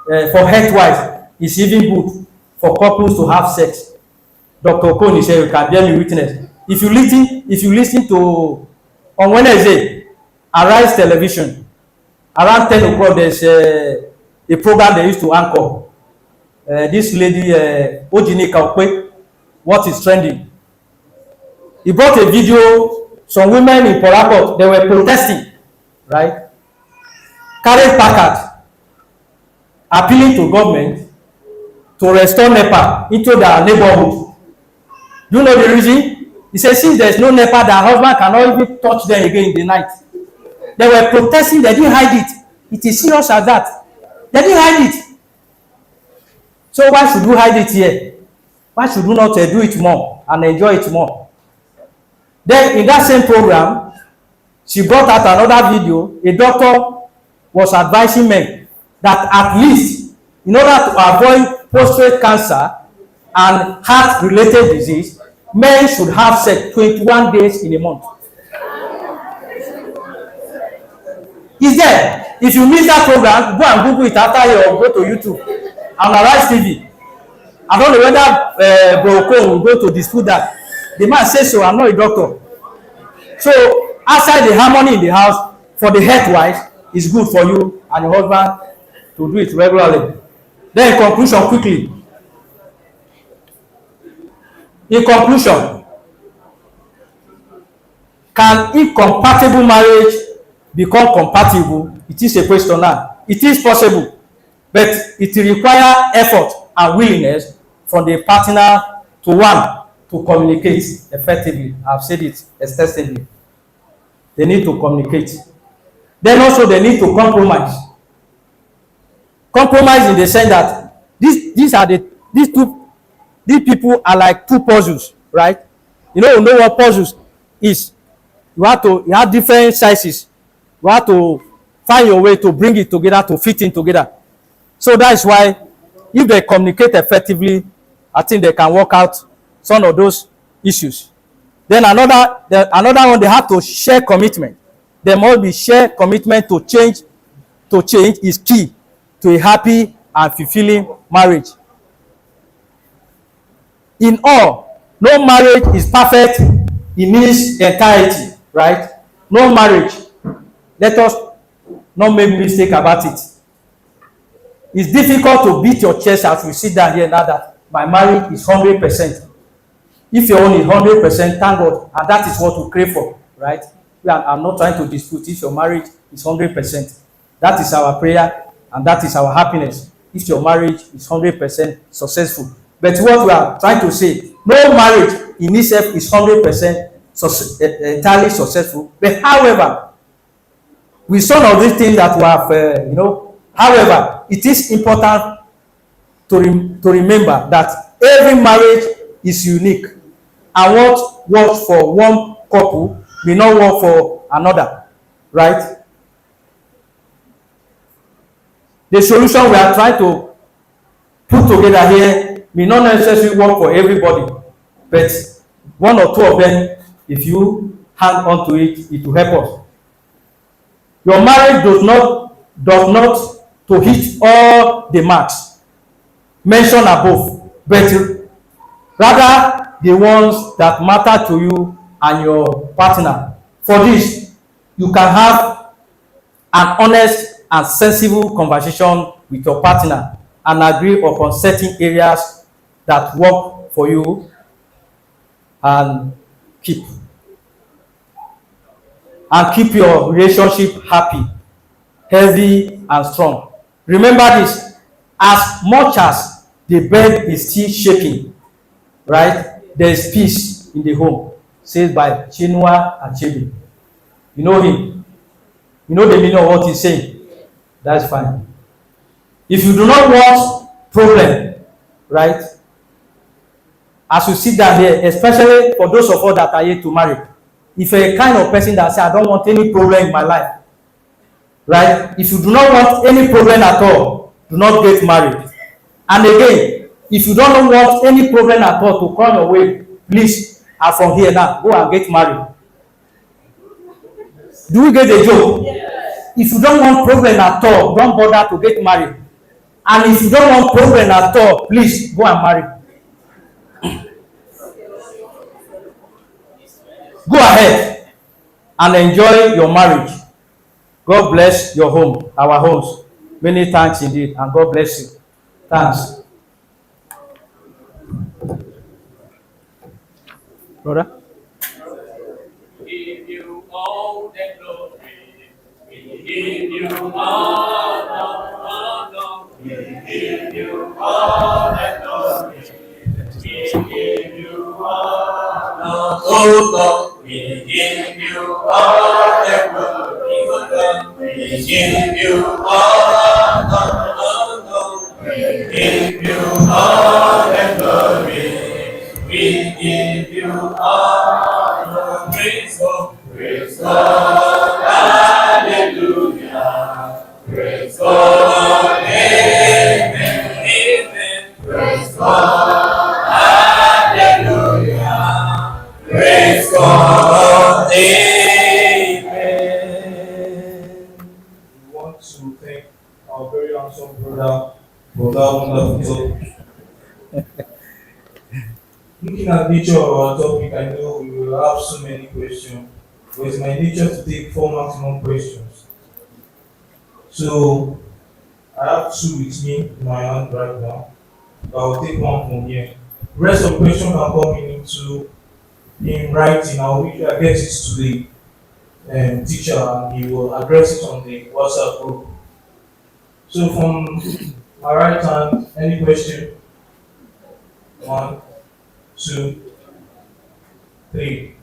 for health-wise, it's even good for couples to have sex. Dr. Kony said, you can bear me witness. If you listen to, on Wednesday, Arise Television, around 10 o'clock, there's a program they used to anchor. This lady, Ojinika Okwe, what is trending? He brought a video, some women in Port Harcourt, they were protesting, right? Carried placard, appealing to government to restore NEPA into their neighborhood. Do you know the reason? He said, since there's no NEPA, their husband cannot even touch them again in the night. They were protesting, they didn't hide it. It is serious as that. They didn't hide it. So why should we hide it here? Why should we not do it more and enjoy it more? Then in that same program, she brought out another video. A doctor was advising men that at least, in order to avoid prostate cancer and heart-related disease, men should have sex 21 days in a month. Is there? If you miss that program, go and Google it after you, or go to YouTube and Arise TV. I don't know whether Bro will go to dispute that. The man says so. I'm not a doctor. So outside the harmony in the house, for the health-wise, it's good for you and your husband to do it regularly. Then in conclusion, quickly. In conclusion, can incompatible marriage become compatible? It is a question now. It is possible, but it requires effort and willingness from the partner to communicate effectively. I've said it extensively. They need to communicate. Then also they need to compromise. Compromise in the sense that these people are like two puzzles, right? You know what puzzles is. You have different sizes. You have to find your way to bring it together, to fit in together. So that's why if they communicate effectively, I think they can work out some of those issues. Then another one, they have to share commitment. There must be shared commitment to change. To change is key to a happy and fulfilling marriage. In all, no marriage is perfect in its entirety, right? No marriage. Let us not make mistake about it. It's difficult to beat your chest as we sit down here now that my marriage is 100%. If your own is 100%, thank God, and that is what we crave for, right? I'm not trying to dispute if your marriage is 100%. That is our prayer and that is our happiness. If your marriage is 100% successful. But what we are trying to say, no marriage in itself is 100% entirely successful. But however, with some of these things that we have, however, it is important to remember that every marriage is unique, and what works for one couple may not work for another, right? The solution we are trying to put together here may not necessarily work for everybody, but one or two of them, if you hang on to it, it will help us. Your marriage does not to hit all the marks mentioned above, but rather the ones that matter to you and your partner. For this, you can have an honest and sensible conversation with your partner and agree upon certain areas that work for you and keep keep your relationship happy, healthy and strong. Remember this, as much as the bed is still shaking, right, there is peace in the home, said by Chinua Achebe. You know him, you know the meaning of what he's saying. That's fine. If you do not want problem, right, as you sit down here, especially for those of us that are yet to marry, if you're a kind of person that say I don't want any problem in my life, right, if you do not want any problem at all, do not get married. And again, if you don't want any problem at all to come your way, please, from here now, go and get married. Do we get the joke? Yes. If you don't want problem at all, don't bother to get married. And if you don't want problem at all, please go and marry. Go ahead and enjoy your marriage. God bless your home, our homes. Many thanks indeed, and God bless you. Thanks. Brother? We give you all the glory. We give you honor. We give you all the glory. We give you honor. Oh Lord, we give you all the glory. We give you honor. Oh Lord, we give you all the glory. We give you honor. Praise God. Praise God. Hallelujah. Praise God. Amen. Amen. Praise God. Hallelujah. Praise God. Amen. We want to thank our very handsome brother for that wonderful talk. Looking at the nature of our topic, I know we will have so many questions, but it's my nature to take 4 maximum questions. So I have 2 with me in my hand right now. I'll take 1 from here. The rest of the question can come in writing. I'll get it to the teacher and he will address it on the WhatsApp group. So from my right hand, any question? 1, 2, 3.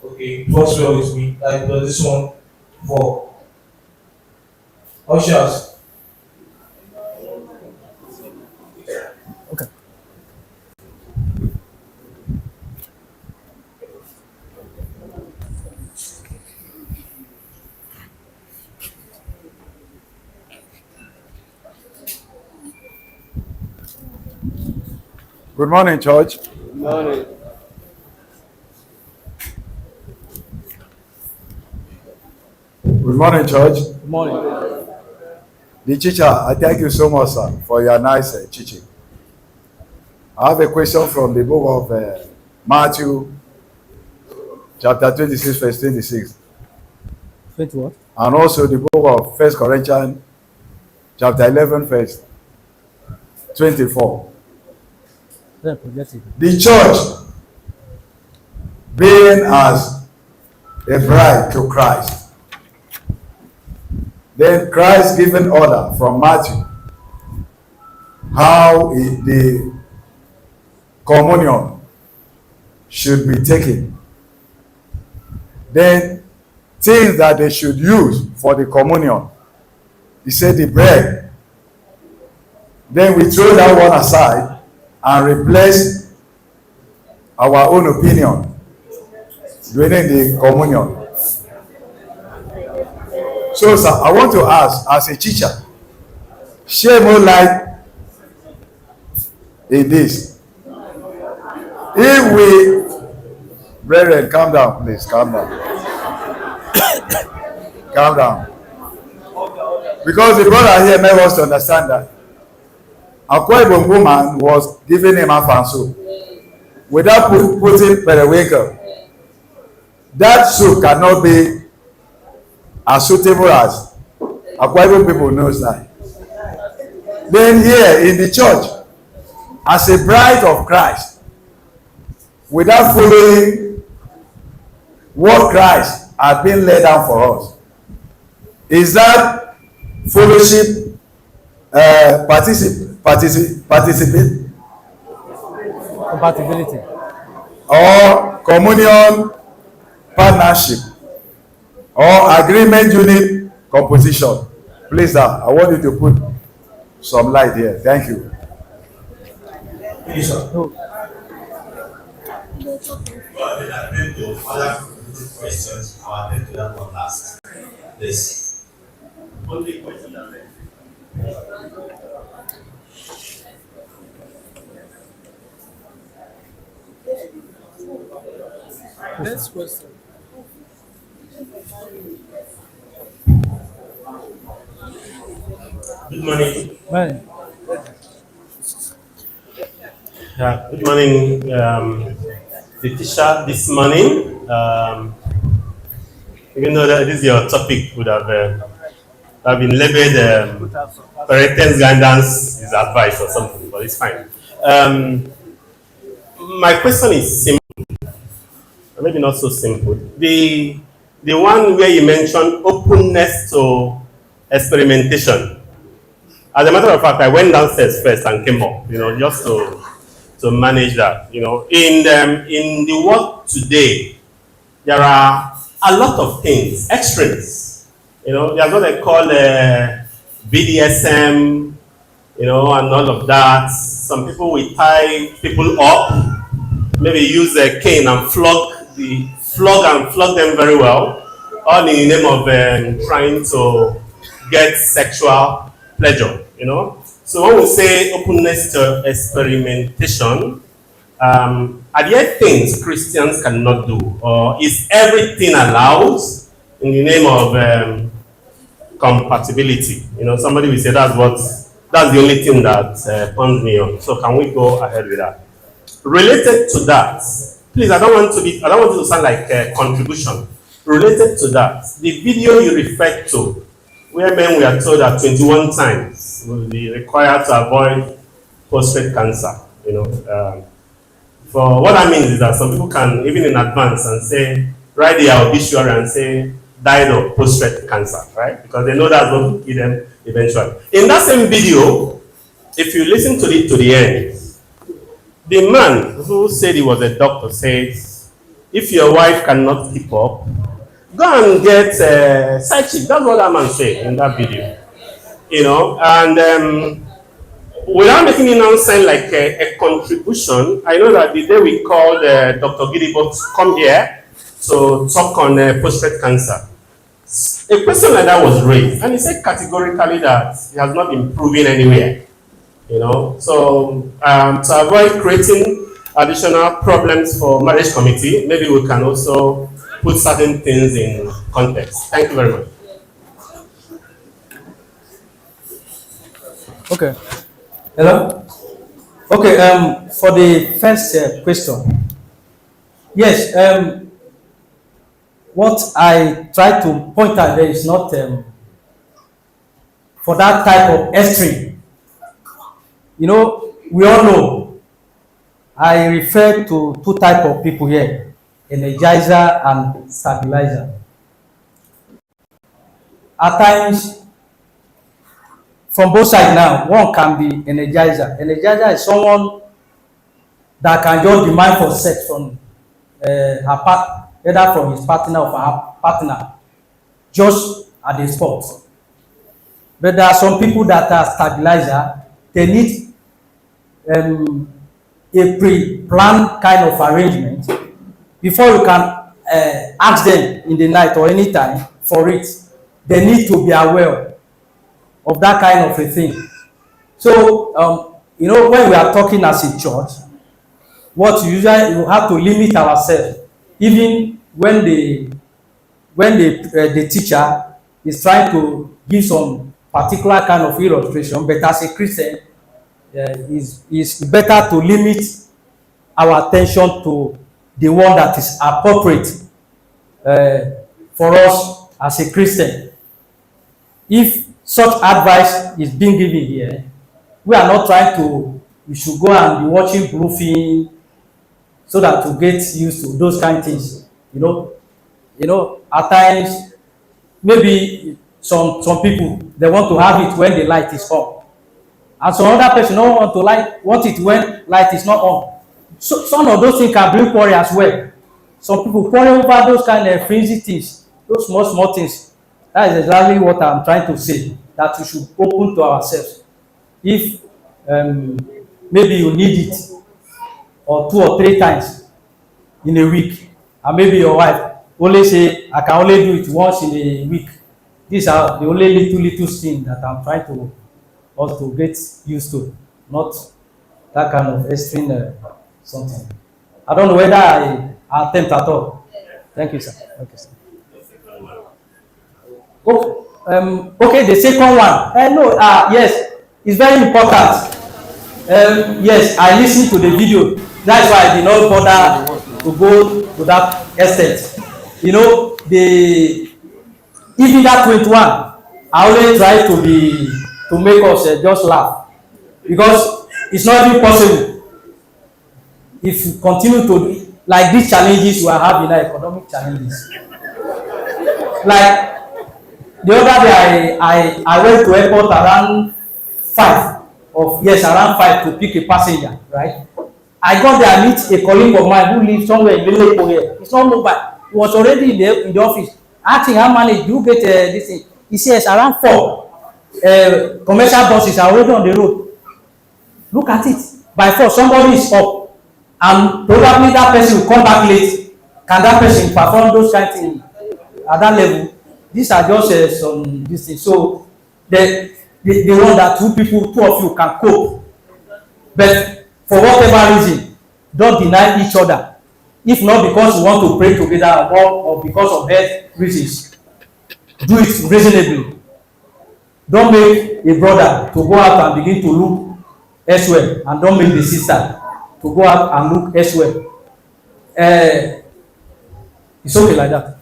Okay, first row is me. Like this one, 4. Ushers. Okay. Good morning, church. Good morning. Good morning, church. Good morning. The teacher, I thank you so much, sir, for your nice teaching. I have a question from the book of Matthew, chapter 26, verse 26. 20 what? And also the book of 1 Corinthians, chapter 11, verse 24. Then project it. The church, being as a bride to Christ. Then Christ given order from Matthew how the communion should be taken. Then things that they should use for the communion. He said the bread. Then we throw that one aside and replace our own opinion during the communion. So, sir, I want to ask, as a teacher, share more light in this. If we, brethren, calm down, please, calm down. Calm down. Because the brother here made us to understand that a Ibom woman was giving him a soup without putting periwinkle. That soup cannot be as suitable as Akwa Ibom people knows that. Then here in the church, as a bride of Christ, without following what Christ has been laid down for us, is that fellowship participate Compatibility. or communion partnership or agreement unit composition? Please, sir, I want you to put some light here. Thank you. Yes, sir. Well, I attend to other questions. I'll attend to that one last. This only question that Next question. Good morning. Right. Yeah, good morning, the teacher. This morning, even though that this your topic would have been labeled parental guidance is advice or something, but it's fine. My question is simple, maybe not so simple. The one where you mentioned openness to experimentation. As a matter of fact, I went downstairs first and came up, just to manage that. In the world today, there are a lot of things, extremes. There's what they call BDSM, and all of that. Some people will tie people up, maybe use a cane and flog them very well, all in the name of trying to get sexual pleasure. So when we say openness to experimentation, are there things Christians cannot do, or is everything allowed in the name of compatibility? Somebody will say that's the only thing that turns me on. So can we go ahead with that? Related to that, please, I don't want it to sound like a contribution. Related to that, the video you referred to, where men were told that 21 times will be required to avoid prostate cancer. For what I mean is that some people can, even in advance, and say, write their obituary and say, died of prostate cancer, right? Because they know that's going to kill them eventually. In that same video, if you listen to it to the end, the man who said he was a doctor says, if your wife cannot keep up, go and get a side chick. That's what that man said in that video. And without making it now sound like a contribution, I know that the day we called Dr. Gidibo to come here to talk on prostate cancer, a question like that was raised, and he said categorically that he has not been proven anywhere. So to avoid creating additional problems for marriage committee, maybe we can also put certain things in context. Thank you very much. Okay. Hello? Okay, for the first question, yes, what I try to point out there is not for that type of extreme. We all know I refer to two types of people here. energizer and stabilizer. At times, from both sides now, one can be energizer. Energizer is someone that can just demand for sex from her part, either from his partner or from her partner, just at the spot. But there are some people that are stabilizer. They need a pre-planned kind of arrangement before you can ask them in the night or anytime for it. They need to be aware of that kind of a thing. So, when we are talking as a church, what usually you have to limit ourselves, even when the teacher is trying to give some particular kind of illustration, but as a Christian, is better to limit our attention to the one that is appropriate for us as a Christian. If such advice is being given here, we are not trying to, we should go and be watching blue film so that to get used to those kind of things. At times, maybe some people, they want to have it when the light is on, and some other person don't want it when light is not on. So some of those things can bring quarrel as well. Some people quarrel over those kind of flimsy things, those small things. That is exactly what I'm trying to say, that we should open to ourselves. If maybe you need it or 2 or 3 times in a week, and maybe your wife only say, I can only do it once in a week. These are the only little things that I'm trying to us to get used to, not that kind of extreme something. I don't know whether I attempt at all. Thank you, sir. Okay, sir. Okay, the second one. No, yes, it's very important. Yes, I listened to the video. That's why I did not bother to go to that extent. Even that 21, I always try to make us just laugh, because it's not even possible if you continue to like these challenges we are having now, economic challenges. Like the other day, I went to airport around 5 to pick a passenger, right? I got there and meet a colleague of mine who lives somewhere in Lelepo here. It's not mobile. He was already in the office. Asking how many do you get this thing? He says around 4 commercial buses are already on the road. Look at it. By 4, somebody is up, and probably that person will come back late. Can that person perform those kind of things at that level? These are just some this thing. So the one that 2 of you can cope, but for whatever reason, don't deny each other. If not because you want to pray together or because of health reasons, do it reasonably. Don't make a brother to go out and begin to look elsewhere, and don't make the sister to go out and look elsewhere. It's okay like that.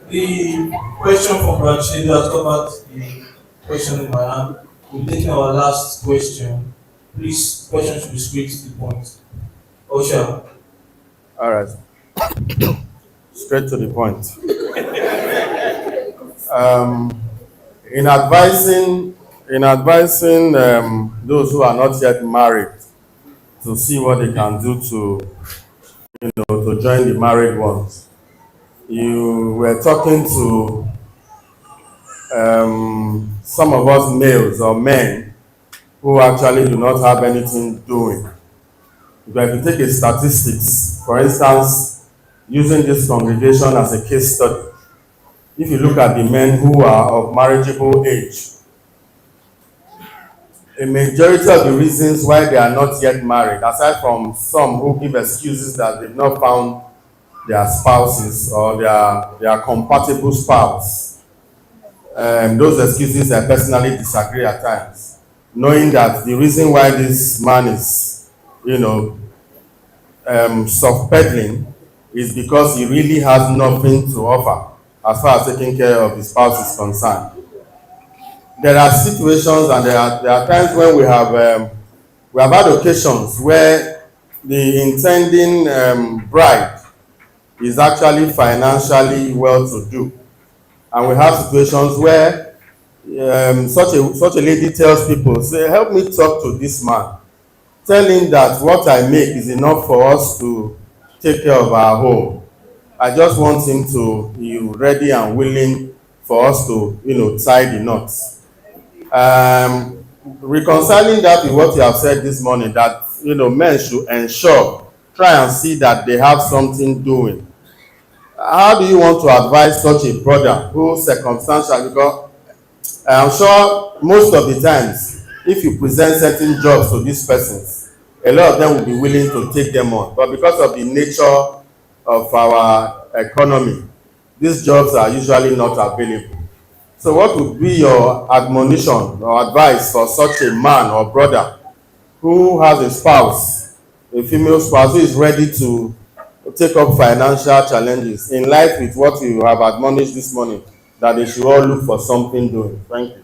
The question from Rachel has covered the question in my hand. We're taking our last question. Please, question should be straight to the point. Osha. All right. Straight to the point. In advising those who are not yet married to see what they can do to join the married ones, you were talking to some of us males or men who actually do not have anything doing. If you take a statistics, for instance, using this congregation as a case study, if you look at the men who are of marriageable age, a majority of the reasons why they are not yet married, aside from some who give excuses that they've not found their spouses or their compatible spouse, those excuses I personally disagree at times, knowing that the reason why this man is, soft peddling is because he really has nothing to offer as far as taking care of his spouse is concerned. There are situations and there are times when we have had occasions where the intending bride is actually financially well to do, and we have situations where such a lady tells people, say, help me talk to this man, tell him that what I make is enough for us to take care of our home. I just want him to be ready and willing for us to, tie the knots. Reconciling that with what you have said this morning, that men should ensure, try and see that they have something doing. How do you want to advise such a brother who circumstantial? Because I am sure most of the times, if you present certain jobs to these persons, a lot of them will be willing to take them on. But because of the nature of our economy, these jobs are usually not available. So what would be your admonition or advice for such a man or brother who has a spouse, a female spouse, who is ready to take up financial challenges, in light with what you have admonished this morning, that they should all look for something doing? Thank you.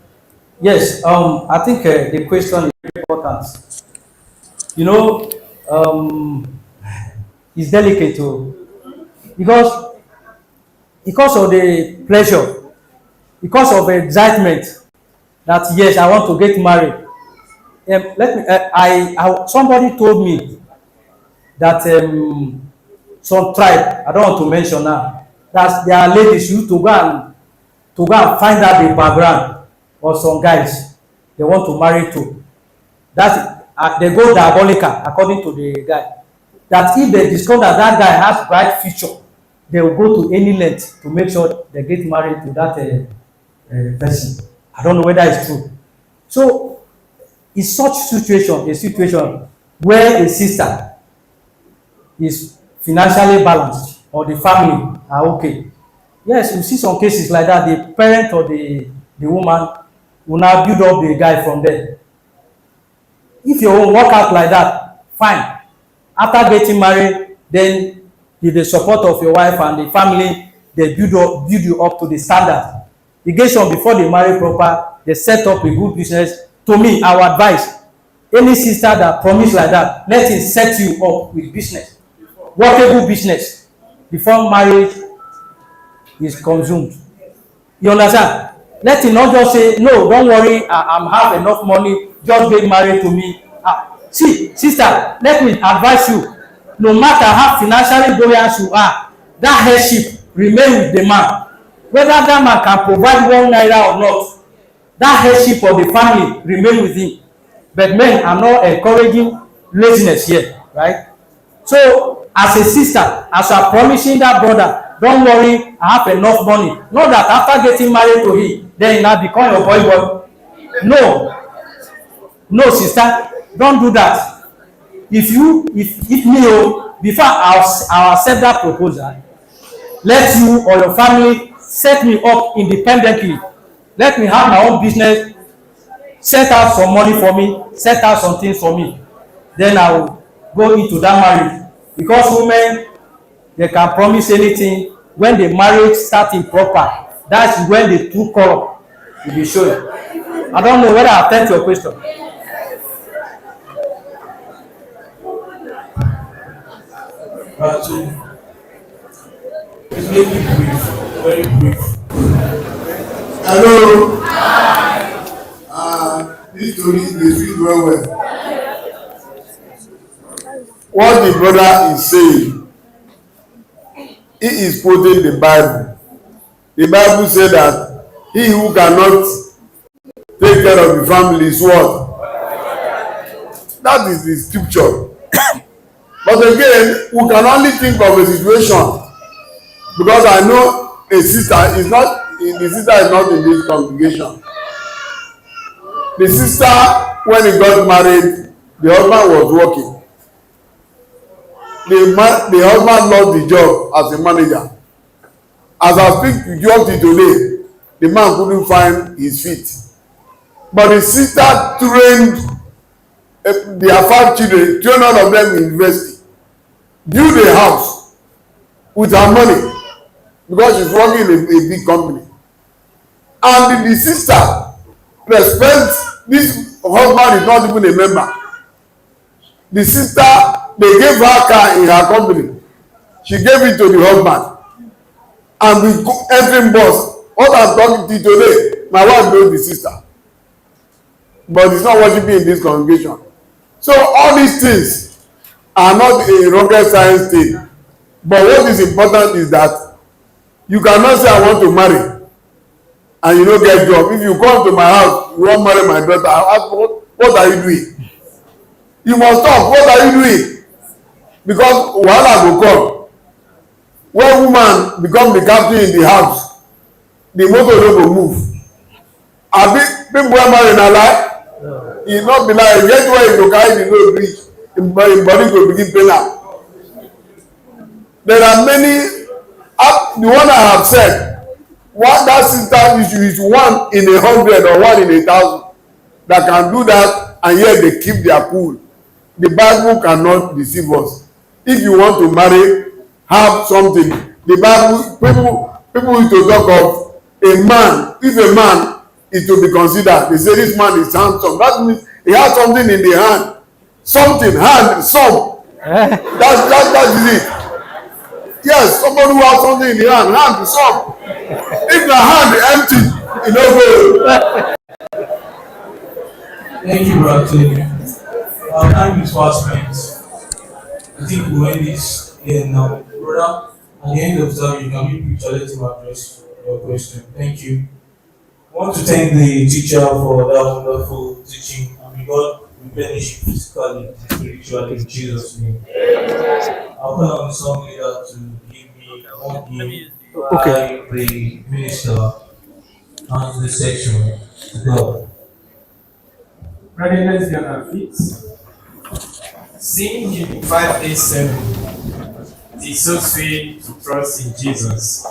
Yes, I think the question is very important. You know, it's delicate too, because of the pleasure, because of the excitement that yes, I want to get married. Let me. Somebody told me that some tribe, I don't want to mention now, that there are ladies used to go and find out the background of some guys they want to marry to. That they go diabolical according to the guy. That if they discover that that guy has bright future, they will go to any length to make sure they get married to that person. I don't know whether it's true. So, is such situation a situation where a sister is financially balanced or the family are okay? Yes, you see some cases like that. The parent or the woman will now build up the guy from there. If your own work out like that, fine. After getting married, then with the support of your wife and the family, they build you up to the standard. You get some before they marry proper, they set up a good business. To me, I would advise any sister that promise like that, let him set you up with business, workable business, before marriage is consumed. You understand? Let him not just say, no, don't worry, I'm have enough money, just get married to me. See, sister, let me advise you, no matter how financially buoyant you are, that headship remain with the man. Whether that man can provide 1 naira or not, that headship of the family remain with him. But men are not encouraging laziness here, right? So, as a sister, as you are promising that brother, don't worry, I have enough money. Not that after getting married to him, then he now become your boy. No, no, sister, don't do that. If me, before I'll accept that proposal, let you or your family set me up independently. Let me have my own business, set out some money for me, set out some things for me. Then I will go into that marriage. Because women, they can promise anything. When the marriage starting proper, that's when the true color will be shown. I don't know whether I've answered your question. To make it brief, very brief. Hello. This story dey sweet well well. What the brother is saying, he is quoting the Bible. The Bible said that he who cannot take care of the family is what? That is the scripture. But again, we can only think of a situation, because I know a sister is not, the sister is not in this congregation. The sister, when he got married, the husband was working. The husband lost the job as a manager. As I speak to you up to today, the man couldn't find his feet. But the sister trained their 5 children, trained all of them in university, built a house with her money, because she's working in a big company. And the sister respect this husband is not even a member. The sister they gave her car in her company. She gave it to the husband, and we go entering bus. What I'm talking to you today, my wife knows the sister, but it's not worshiping in this congregation. So all these things are not a rocket science thing. But what is important is that you cannot say I want to marry and you no get job. If you come to my house, you wan marry my daughter, I ask what are you doing? You must talk, what are you doing? Because wahala go come. When woman become the captain in the house, the motor no go move. Abi people wey marry na lie? E no be lie. E get where e go carry the load reach, im body go begin pain am. There are many, the one I have said, one that sister is 1 in 100 or 1 in 1,000 that can do that, and yet they keep their cool. The Bible cannot deceive us. If you want to marry, have something. The Bible, people used to talk of a man. If a man is to be considered, they say this man is handsome. That means he has something in the hand. Something, hand, some. That is it. Yes, somebody who has something in the hand is some. If the hand is empty, e no go. Thank you, Brother Tony. Our time is fast spent. I think we'll end this here now. Brother, at the end of time, you can be picture, let him address your question. Thank you. I want to thank the teacher for that wonderful teaching, and may God replenish you physically and spiritually in Jesus' name. I'll call on the song leader to give me one hymn by the minister and the section to God. Brethren, let's be on our feet. Sing hymn 587. It is so sweet to trust in Jesus.